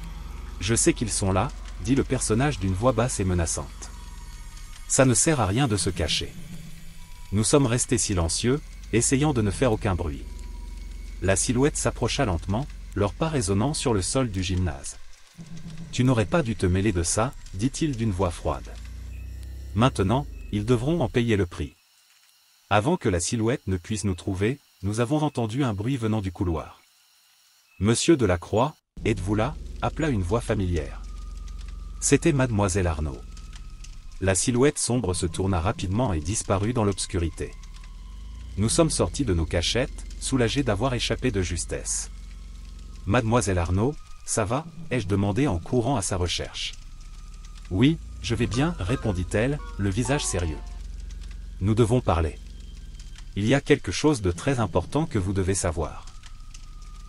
« Je sais qu'ils sont là » dit le personnage d'une voix basse et menaçante. « Ça ne sert à rien de se cacher. » Nous sommes restés silencieux, essayant de ne faire aucun bruit. La silhouette s'approcha lentement, leurs pas résonnant sur le sol du gymnase. « Tu n'aurais pas dû te mêler de ça » dit-il d'une voix froide. « Maintenant, ils devront en payer le prix. » Avant que la silhouette ne puisse nous trouver, nous avons entendu un bruit venant du couloir. « Monsieur Delacroix, êtes-vous là » appela une voix familière. C'était mademoiselle Arnaud. La silhouette sombre se tourna rapidement et disparut dans l'obscurité. Nous sommes sortis de nos cachettes, soulagés d'avoir échappé de justesse. « Mademoiselle Arnaud, ça va » ai-je demandé en courant à sa recherche. « Oui, je vais bien » répondit-elle, le visage sérieux. « Nous devons parler. Il y a quelque chose de très important que vous devez savoir. »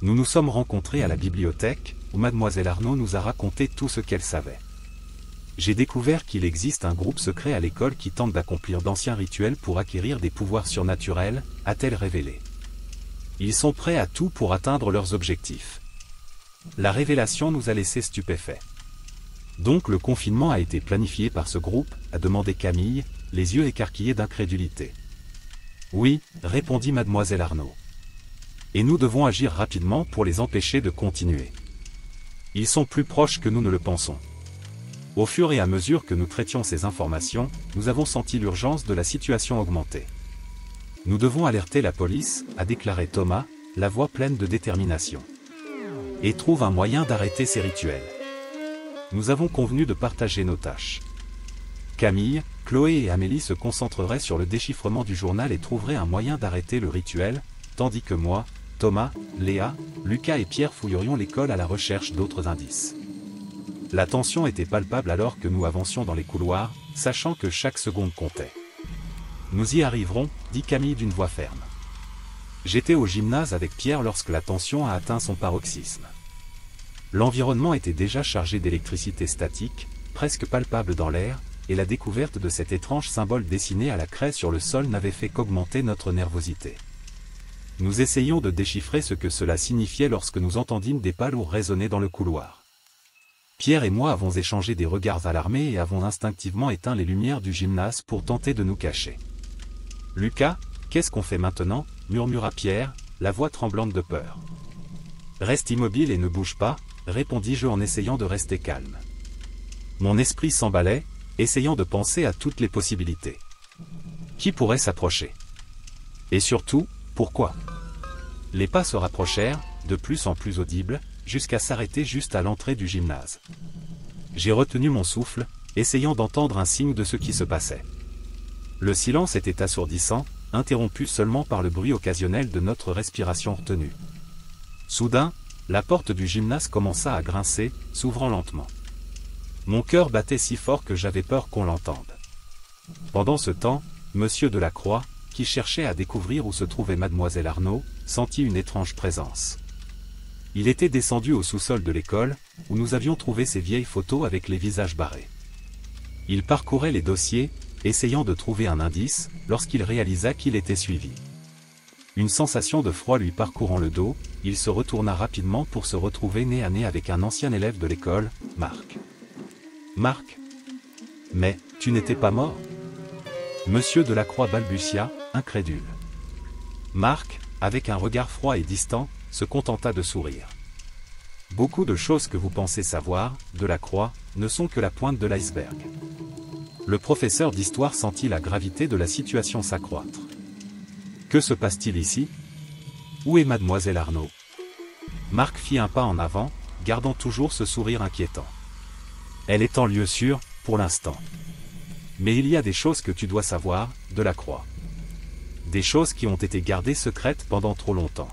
Nous nous sommes rencontrés à la bibliothèque, où mademoiselle Arnaud nous a raconté tout ce qu'elle savait. J'ai découvert qu'il existe un groupe secret à l'école qui tente d'accomplir d'anciens rituels pour acquérir des pouvoirs surnaturels, a-t-elle révélé. Ils sont prêts à tout pour atteindre leurs objectifs. La révélation nous a laissés stupéfaits. Donc le confinement a été planifié par ce groupe, a demandé Camille, les yeux écarquillés d'incrédulité. Oui, répondit mademoiselle Arnaud. Et nous devons agir rapidement pour les empêcher de continuer. Ils sont plus proches que nous ne le pensons. Au fur et à mesure que nous traitions ces informations, nous avons senti l'urgence de la situation augmenter. Nous devons alerter la police, a déclaré Thomas, la voix pleine de détermination. Et trouve un moyen d'arrêter ces rituels. Nous avons convenu de partager nos tâches. Camille, Chloé et Amélie se concentreraient sur le déchiffrement du journal et trouveraient un moyen d'arrêter le rituel, tandis que moi, Thomas, Léa, Lucas et Pierre fouillerions l'école à la recherche d'autres indices. La tension était palpable alors que nous avancions dans les couloirs, sachant que chaque seconde comptait. « Nous y arriverons » dit Camille d'une voix ferme. J'étais au gymnase avec Pierre lorsque la tension a atteint son paroxysme. L'environnement était déjà chargé d'électricité statique, presque palpable dans l'air, et la découverte de cet étrange symbole dessiné à la craie sur le sol n'avait fait qu'augmenter notre nervosité. Nous essayions de déchiffrer ce que cela signifiait lorsque nous entendîmes des pas lourds résonner dans le couloir. Pierre et moi avons échangé des regards alarmés et avons instinctivement éteint les lumières du gymnase pour tenter de nous cacher. « Lucas, qu'est-ce qu'on fait maintenant » murmura Pierre, la voix tremblante de peur. « Reste immobile et ne bouge pas » répondis-je en essayant de rester calme. Mon esprit s'emballait, essayant de penser à toutes les possibilités. Qui pourrait s'approcher? Et surtout, pourquoi? Les pas se rapprochèrent, de plus en plus audibles, jusqu'à s'arrêter juste à l'entrée du gymnase. J'ai retenu mon souffle, essayant d'entendre un signe de ce qui se passait. Le silence était assourdissant, interrompu seulement par le bruit occasionnel de notre respiration retenue. Soudain, la porte du gymnase commença à grincer, s'ouvrant lentement. Mon cœur battait si fort que j'avais peur qu'on l'entende. Pendant ce temps, Monsieur Delacroix, qui cherchait à découvrir où se trouvait mademoiselle Arnaud, sentit une étrange présence. Il était descendu au sous-sol de l'école, où nous avions trouvé ces vieilles photos avec les visages barrés. Il parcourait les dossiers, essayant de trouver un indice, lorsqu'il réalisa qu'il était suivi. Une sensation de froid lui parcourant le dos, il se retourna rapidement pour se retrouver nez à nez avec un ancien élève de l'école, Marc. « Marc ? Mais, tu n'étais pas mort ?» Monsieur Delacroix balbutia, incrédule. Marc, avec un regard froid et distant, se contenta de sourire. « Beaucoup de choses que vous pensez savoir, Delacroix, ne sont que la pointe de l'iceberg. » Le professeur d'histoire sentit la gravité de la situation s'accroître. « Que se passe-t-il ici? Où est mademoiselle Arnaud ?» Marc fit un pas en avant, gardant toujours ce sourire inquiétant. « Elle est en lieu sûr, pour l'instant. Mais il y a des choses que tu dois savoir, Delacroix. Des choses qui ont été gardées secrètes pendant trop longtemps. »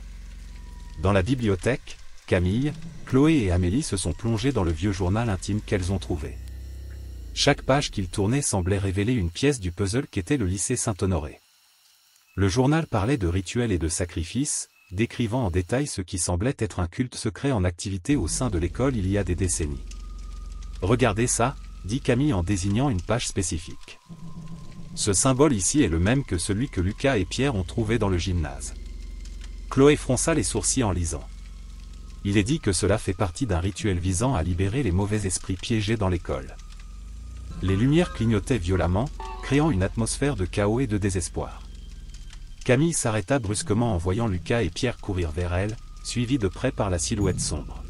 Dans la bibliothèque, Camille, Chloé et Amélie se sont plongées dans le vieux journal intime qu'elles ont trouvé. Chaque page qu'ils tournaient semblait révéler une pièce du puzzle qu'était le lycée Saint-Honoré. Le journal parlait de rituels et de sacrifices, décrivant en détail ce qui semblait être un culte secret en activité au sein de l'école il y a des décennies. « Regardez ça » dit Camille en désignant une page spécifique. Ce symbole ici est le même que celui que Lucas et Pierre ont trouvé dans le gymnase. Chloé fronça les sourcils en lisant. Il est dit que cela fait partie d'un rituel visant à libérer les mauvais esprits piégés dans l'école. Les lumières clignotaient violemment, créant une atmosphère de chaos et de désespoir. Camille s'arrêta brusquement en voyant Lucas et Pierre courir vers elle, suivis de près par la silhouette sombre.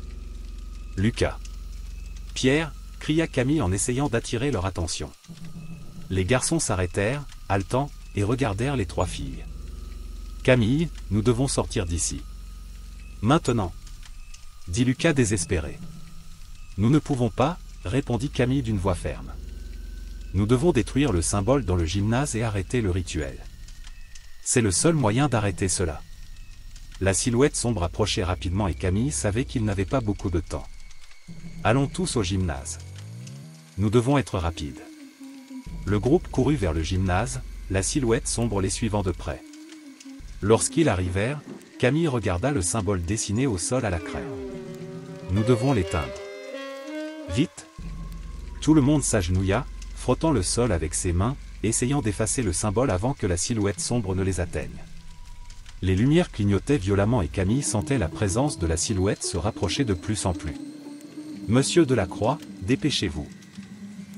« Lucas !» « Pierre !» cria Camille en essayant d'attirer leur attention. Les garçons s'arrêtèrent, haletants, et regardèrent les trois filles. « Camille, nous devons sortir d'ici. »« Maintenant » dit Lucas désespéré. « Nous ne pouvons pas, » répondit Camille d'une voix ferme. « Nous devons détruire le symbole dans le gymnase et arrêter le rituel. C'est le seul moyen d'arrêter cela. » La silhouette sombre approchait rapidement et Camille savait qu'il n'avait pas beaucoup de temps. « Allons tous au gymnase. Nous devons être rapides. » Le groupe courut vers le gymnase, la silhouette sombre les suivant de près. Lorsqu'ils arrivèrent, Camille regarda le symbole dessiné au sol à la craie. « Nous devons l'éteindre. Vite !» Tout le monde s'agenouilla, frottant le sol avec ses mains, essayant d'effacer le symbole avant que la silhouette sombre ne les atteigne. Les lumières clignotaient violemment et Camille sentait la présence de la silhouette se rapprocher de plus en plus. « Monsieur Delacroix, dépêchez-vous !»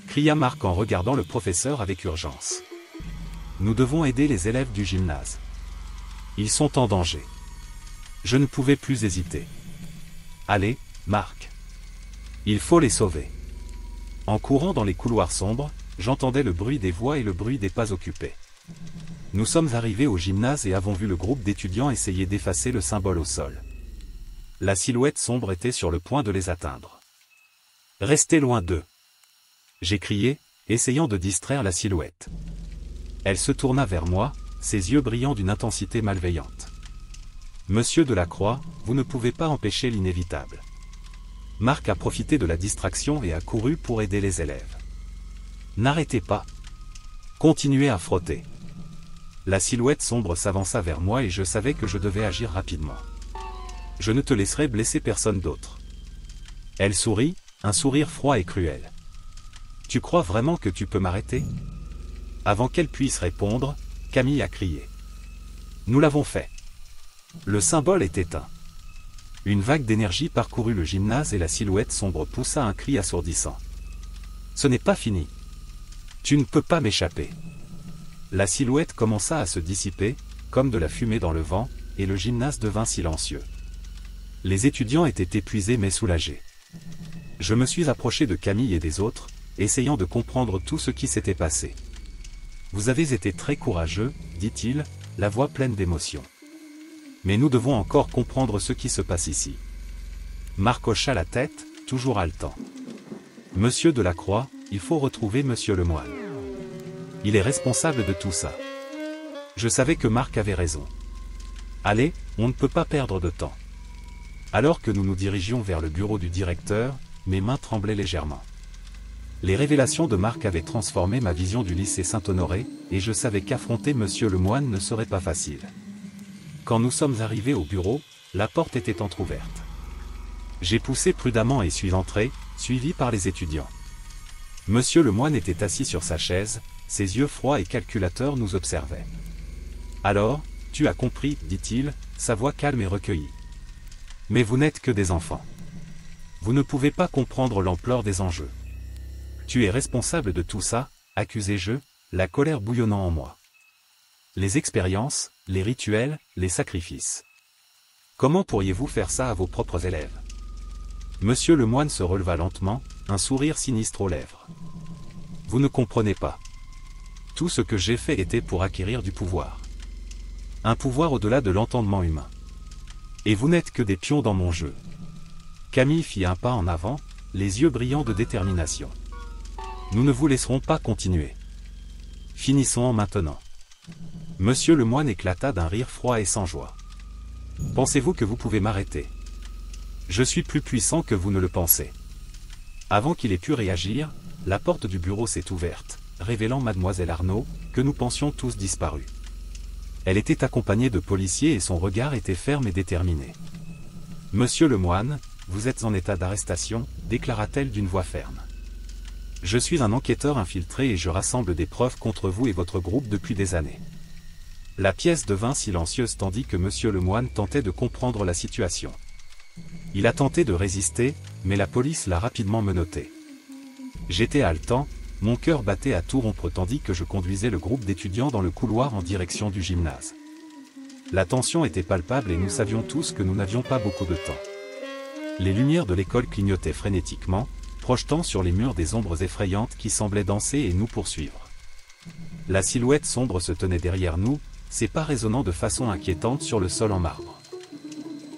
cria Marc en regardant le professeur avec urgence. « Nous devons aider les élèves du gymnase. Ils sont en danger. » Je ne pouvais plus hésiter. « Allez, Marc. Il faut les sauver. » En courant dans les couloirs sombres, j'entendais le bruit des voix et le bruit des pas occupés. Nous sommes arrivés au gymnase et avons vu le groupe d'étudiants essayer d'effacer le symbole au sol. La silhouette sombre était sur le point de les atteindre. « Restez loin d'eux !» j'ai crié, essayant de distraire la silhouette. Elle se tourna vers moi, ses yeux brillant d'une intensité malveillante. « Monsieur Delacroix, vous ne pouvez pas empêcher l'inévitable. » Marc a profité de la distraction et a couru pour aider les élèves. « N'arrêtez pas. Continuez à frotter. » La silhouette sombre s'avança vers moi et je savais que je devais agir rapidement. « Je ne te laisserai blesser personne d'autre. » Elle sourit, un sourire froid et cruel. « Tu crois vraiment que tu peux m'arrêter ?» Avant qu'elle puisse répondre, Camille a crié. « Nous l'avons fait. » Le symbole est éteint. Une vague d'énergie parcourut le gymnase et la silhouette sombre poussa un cri assourdissant. « Ce n'est pas fini. Tu ne peux pas m'échapper. » La silhouette commença à se dissiper, comme de la fumée dans le vent, et le gymnase devint silencieux. Les étudiants étaient épuisés mais soulagés. Je me suis approché de Camille et des autres, essayant de comprendre tout ce qui s'était passé. « Vous avez été très courageux, » dit-il, la voix pleine d'émotion. « Mais nous devons encore comprendre ce qui se passe ici. » Marc hocha la tête, toujours haletant. « Monsieur Delacroix, il faut retrouver Monsieur Lemoine. Il est responsable de tout ça. » Je savais que Marc avait raison. « Allez, on ne peut pas perdre de temps. » Alors que nous nous dirigions vers le bureau du directeur, mes mains tremblaient légèrement. Les révélations de Marc avaient transformé ma vision du lycée Saint-Honoré, et je savais qu'affronter Monsieur Lemoine ne serait pas facile. Quand nous sommes arrivés au bureau, la porte était entr'ouverte. J'ai poussé prudemment et suis entré, suivi par les étudiants. Monsieur Lemoine était assis sur sa chaise, ses yeux froids et calculateurs nous observaient. « Alors, tu as compris, dit-il, sa voix calme et recueillie. Mais vous n'êtes que des enfants. Vous ne pouvez pas comprendre l'ampleur des enjeux. Tu es responsable de tout ça, accusai-je, la colère bouillonnant en moi. Les expériences, les rituels, les sacrifices. Comment pourriez-vous faire ça à vos propres élèves ? » Monsieur Lemoine se releva lentement, un sourire sinistre aux lèvres. « Vous ne comprenez pas. Tout ce que j'ai fait était pour acquérir du pouvoir. Un pouvoir au-delà de l'entendement humain. Et vous n'êtes que des pions dans mon jeu. » Camille fit un pas en avant, les yeux brillants de détermination. « Nous ne vous laisserons pas continuer. Finissons maintenant. » Monsieur Lemoine éclata d'un rire froid et sans joie. « Pensez-vous que vous pouvez m'arrêter ? Je suis plus puissant que vous ne le pensez. » Avant qu'il ait pu réagir, la porte du bureau s'est ouverte, révélant Mademoiselle Arnaud, que nous pensions tous disparue. Elle était accompagnée de policiers et son regard était ferme et déterminé. « Monsieur Lemoine, vous êtes en état d'arrestation, » déclara-t-elle d'une voix ferme. « Je suis un enquêteur infiltré et je rassemble des preuves contre vous et votre groupe depuis des années. » La pièce devint silencieuse tandis que Monsieur Lemoine tentait de comprendre la situation. Il a tenté de résister, mais la police l'a rapidement menotté. J'étais haletant, mon cœur battait à tout rompre tandis que je conduisais le groupe d'étudiants dans le couloir en direction du gymnase. La tension était palpable et nous savions tous que nous n'avions pas beaucoup de temps. Les lumières de l'école clignotaient frénétiquement, projetant sur les murs des ombres effrayantes qui semblaient danser et nous poursuivre. La silhouette sombre se tenait derrière nous, ses pas résonnant de façon inquiétante sur le sol en marbre.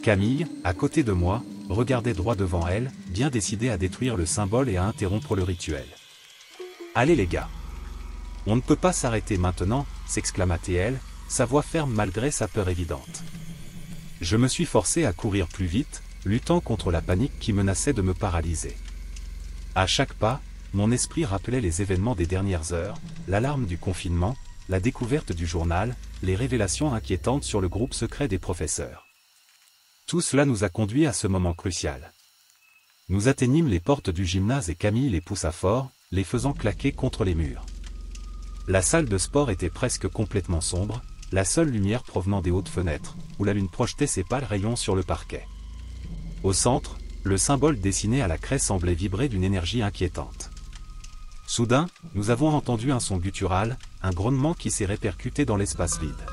Camille, à côté de moi, regardait droit devant elle, bien décidée à détruire le symbole et à interrompre le rituel. « Allez les gars! On ne peut pas s'arrêter maintenant !» s'exclama-t-elle, sa voix ferme malgré sa peur évidente. Je me suis forcé à courir plus vite, luttant contre la panique qui menaçait de me paralyser. À chaque pas, mon esprit rappelait les événements des dernières heures, l'alarme du confinement, la découverte du journal, les révélations inquiétantes sur le groupe secret des professeurs. Tout cela nous a conduits à ce moment crucial. Nous atteignîmes les portes du gymnase et Camille les poussa fort, les faisant claquer contre les murs. La salle de sport était presque complètement sombre, la seule lumière provenant des hautes fenêtres, où la lune projetait ses pâles rayons sur le parquet. Au centre, le symbole dessiné à la craie semblait vibrer d'une énergie inquiétante. Soudain, nous avons entendu un son guttural, un grognement qui s'est répercuté dans l'espace vide.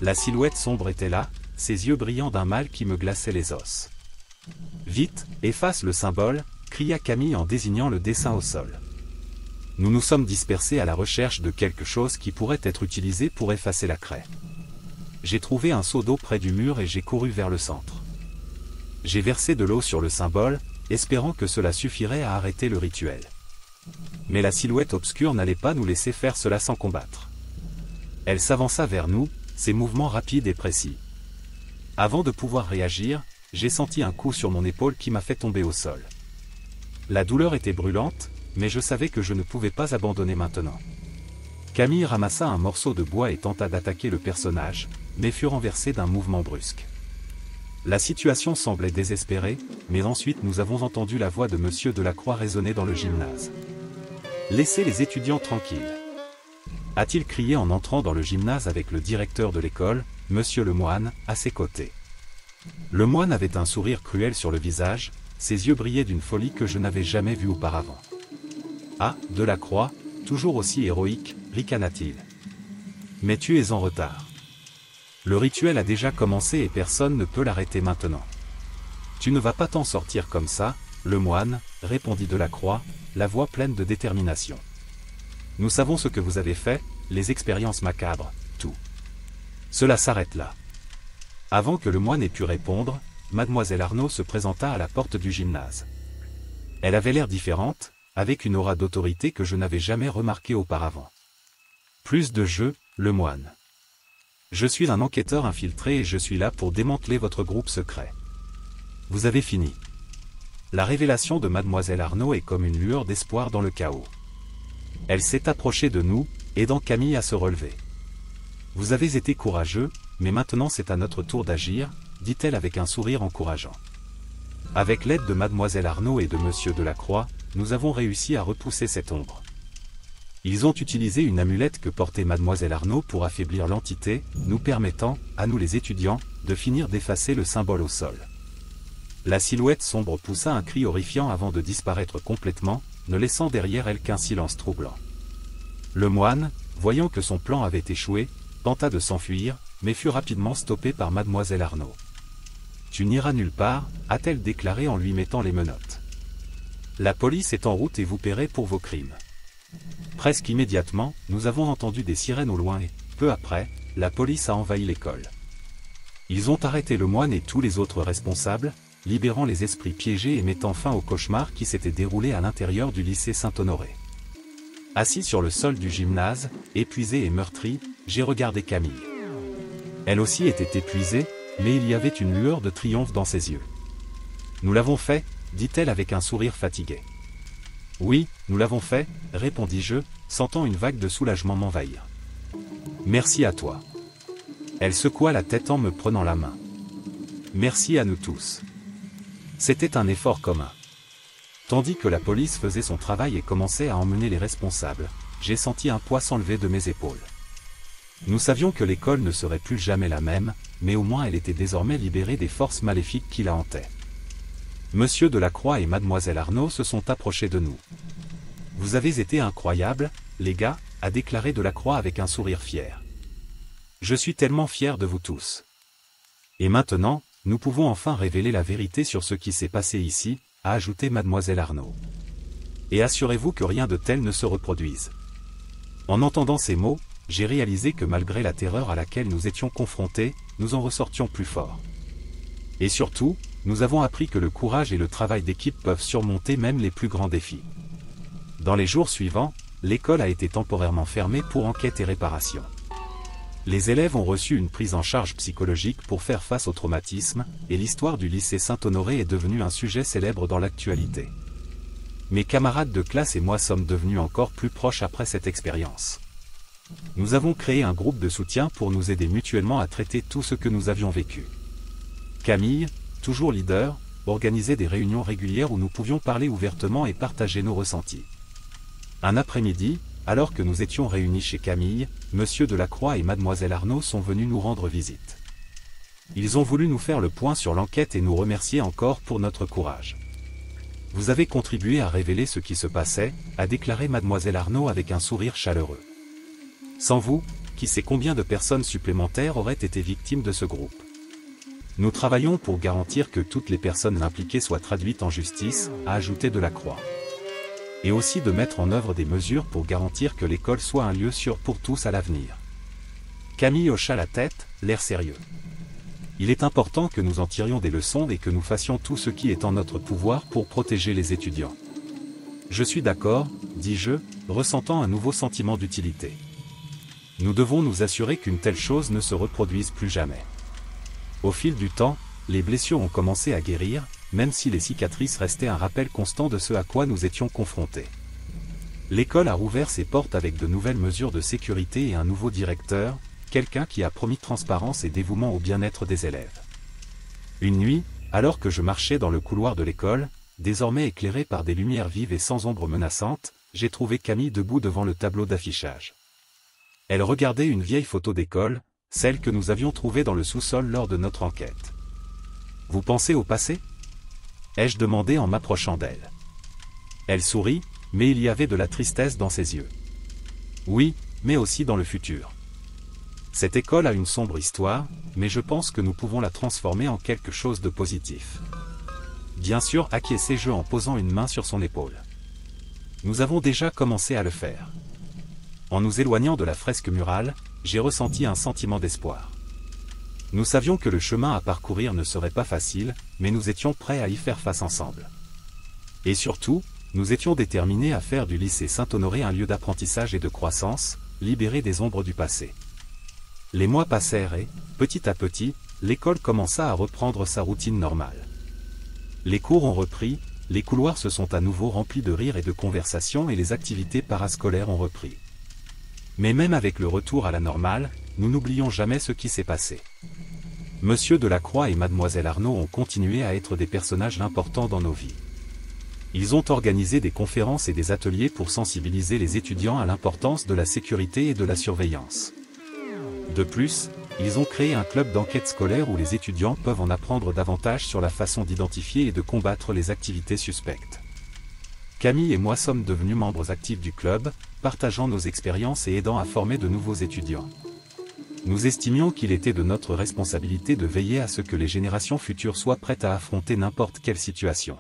La silhouette sombre était là, ses yeux brillants d'un mal qui me glaçait les os. « Vite, efface le symbole !» cria Camille en désignant le dessin au sol. Nous nous sommes dispersés à la recherche de quelque chose qui pourrait être utilisé pour effacer la craie. J'ai trouvé un seau d'eau près du mur et j'ai couru vers le centre. J'ai versé de l'eau sur le symbole, espérant que cela suffirait à arrêter le rituel. Mais la silhouette obscure n'allait pas nous laisser faire cela sans combattre. Elle s'avança vers nous, ses mouvements rapides et précis. Avant de pouvoir réagir, j'ai senti un coup sur mon épaule qui m'a fait tomber au sol. La douleur était brûlante, mais je savais que je ne pouvais pas abandonner maintenant. Camille ramassa un morceau de bois et tenta d'attaquer le personnage, mais fut renversé d'un mouvement brusque. La situation semblait désespérée, mais ensuite nous avons entendu la voix de Monsieur Delacroix résonner dans le gymnase. « Laissez les étudiants tranquilles !» a-t-il crié en entrant dans le gymnase avec le directeur de l'école, Monsieur Lemoine, à ses côtés. Le moine avait un sourire cruel sur le visage, ses yeux brillaient d'une folie que je n'avais jamais vue auparavant. « Ah, Delacroix, toujours aussi héroïque, ricana-t-il. Mais tu es en retard. Le rituel a déjà commencé et personne ne peut l'arrêter maintenant. Tu ne vas pas t'en sortir comme ça, le moine, répondit Delacroix, la voix pleine de détermination. Nous savons ce que vous avez fait, les expériences macabres, tout. Cela s'arrête là. Avant que le moine ait pu répondre, Mademoiselle Arnaud se présenta à la porte du gymnase. Elle avait l'air différente, avec une aura d'autorité que je n'avais jamais remarquée auparavant. Plus de jeu, le moine. Je suis un enquêteur infiltré et je suis là pour démanteler votre groupe secret. Vous avez fini. La révélation de Mademoiselle Arnaud est comme une lueur d'espoir dans le chaos. Elle s'est approchée de nous, aidant Camille à se relever. Vous avez été courageux, mais maintenant c'est à notre tour d'agir, dit-elle avec un sourire encourageant. Avec l'aide de Mademoiselle Arnaud et de Monsieur Delacroix, nous avons réussi à repousser cette ombre. Ils ont utilisé une amulette que portait Mademoiselle Arnaud pour affaiblir l'entité, nous permettant, à nous les étudiants, de finir d'effacer le symbole au sol. La silhouette sombre poussa un cri horrifiant avant de disparaître complètement, ne laissant derrière elle qu'un silence troublant. Le moine, voyant que son plan avait échoué, tenta de s'enfuir, mais fut rapidement stoppé par Mademoiselle Arnaud. « Tu n'iras nulle part » a-t-elle déclaré en lui mettant les menottes. « La police est en route et vous paierez pour vos crimes. » Presque immédiatement, nous avons entendu des sirènes au loin et, peu après, la police a envahi l'école. Ils ont arrêté le moine et tous les autres responsables, libérant les esprits piégés et mettant fin au cauchemar qui s'était déroulé à l'intérieur du lycée Saint-Honoré. Assis sur le sol du gymnase, épuisé et meurtri, j'ai regardé Camille. Elle aussi était épuisée, mais il y avait une lueur de triomphe dans ses yeux. « Nous l'avons fait » dit-elle avec un sourire fatigué. « Oui, nous l'avons fait » répondis-je, sentant une vague de soulagement m'envahir. « Merci à toi. » Elle secoua la tête en me prenant la main. « Merci à nous tous. » C'était un effort commun. Tandis que la police faisait son travail et commençait à emmener les responsables, j'ai senti un poids s'enlever de mes épaules. Nous savions que l'école ne serait plus jamais la même, mais au moins elle était désormais libérée des forces maléfiques qui la hantaient. Monsieur Delacroix et Mademoiselle Arnaud se sont approchés de nous. « Vous avez été incroyables, les gars » a déclaré Delacroix avec un sourire fier. « Je suis tellement fier de vous tous. Et maintenant, nous pouvons enfin révéler la vérité sur ce qui s'est passé ici » a ajouté Mademoiselle Arnaud. « Et assurez-vous que rien de tel ne se reproduise. » En entendant ces mots, j'ai réalisé que malgré la terreur à laquelle nous étions confrontés, nous en ressortions plus forts. Et surtout, nous avons appris que le courage et le travail d'équipe peuvent surmonter même les plus grands défis. Dans les jours suivants, l'école a été temporairement fermée pour enquête et réparation. Les élèves ont reçu une prise en charge psychologique pour faire face au traumatisme, et l'histoire du lycée Saint-Honoré est devenue un sujet célèbre dans l'actualité. Mes camarades de classe et moi sommes devenus encore plus proches après cette expérience. Nous avons créé un groupe de soutien pour nous aider mutuellement à traiter tout ce que nous avions vécu. Camille, toujours leader, organisait des réunions régulières où nous pouvions parler ouvertement et partager nos ressentis. Un après-midi, alors que nous étions réunis chez Camille, Monsieur Delacroix et Mademoiselle Arnaud sont venus nous rendre visite. Ils ont voulu nous faire le point sur l'enquête et nous remercier encore pour notre courage. Vous avez contribué à révéler ce qui se passait, a déclaré Mademoiselle Arnaud avec un sourire chaleureux. Sans vous, qui sait combien de personnes supplémentaires auraient été victimes de ce groupe. Nous travaillons pour garantir que toutes les personnes impliquées soient traduites en justice, a ajouté Delacroix. Et aussi de mettre en œuvre des mesures pour garantir que l'école soit un lieu sûr pour tous à l'avenir. Camille hocha la tête, l'air sérieux. Il est important que nous en tirions des leçons et que nous fassions tout ce qui est en notre pouvoir pour protéger les étudiants. Je suis d'accord, dis-je, ressentant un nouveau sentiment d'utilité. Nous devons nous assurer qu'une telle chose ne se reproduise plus jamais. Au fil du temps, les blessures ont commencé à guérir, même si les cicatrices restaient un rappel constant de ce à quoi nous étions confrontés. L'école a rouvert ses portes avec de nouvelles mesures de sécurité et un nouveau directeur, quelqu'un qui a promis transparence et dévouement au bien-être des élèves. Une nuit, alors que je marchais dans le couloir de l'école, désormais éclairé par des lumières vives et sans ombre menaçante, j'ai trouvé Camille debout devant le tableau d'affichage. Elle regardait une vieille photo d'école, celle que nous avions trouvée dans le sous-sol lors de notre enquête. « Vous pensez au passé » ai-je demandé en m'approchant d'elle. Elle sourit, mais il y avait de la tristesse dans ses yeux. Oui, mais aussi dans le futur. Cette école a une sombre histoire, mais je pense que nous pouvons la transformer en quelque chose de positif. Bien sûr, acquiesçai-je en posant une main sur son épaule. Nous avons déjà commencé à le faire. En nous éloignant de la fresque murale, j'ai ressenti un sentiment d'espoir. Nous savions que le chemin à parcourir ne serait pas facile, mais nous étions prêts à y faire face ensemble. Et surtout, nous étions déterminés à faire du lycée Saint-Honoré un lieu d'apprentissage et de croissance, libéré des ombres du passé. Les mois passèrent et, petit à petit, l'école commença à reprendre sa routine normale. Les cours ont repris, les couloirs se sont à nouveau remplis de rires et de conversations et les activités parascolaires ont repris. Mais même avec le retour à la normale, nous n'oublions jamais ce qui s'est passé. Monsieur Delacroix et Mademoiselle Arnaud ont continué à être des personnages importants dans nos vies. Ils ont organisé des conférences et des ateliers pour sensibiliser les étudiants à l'importance de la sécurité et de la surveillance. De plus, ils ont créé un club d'enquête scolaire où les étudiants peuvent en apprendre davantage sur la façon d'identifier et de combattre les activités suspectes. Camille et moi sommes devenus membres actifs du club, partageant nos expériences et aidant à former de nouveaux étudiants. Nous estimions qu'il était de notre responsabilité de veiller à ce que les générations futures soient prêtes à affronter n'importe quelle situation.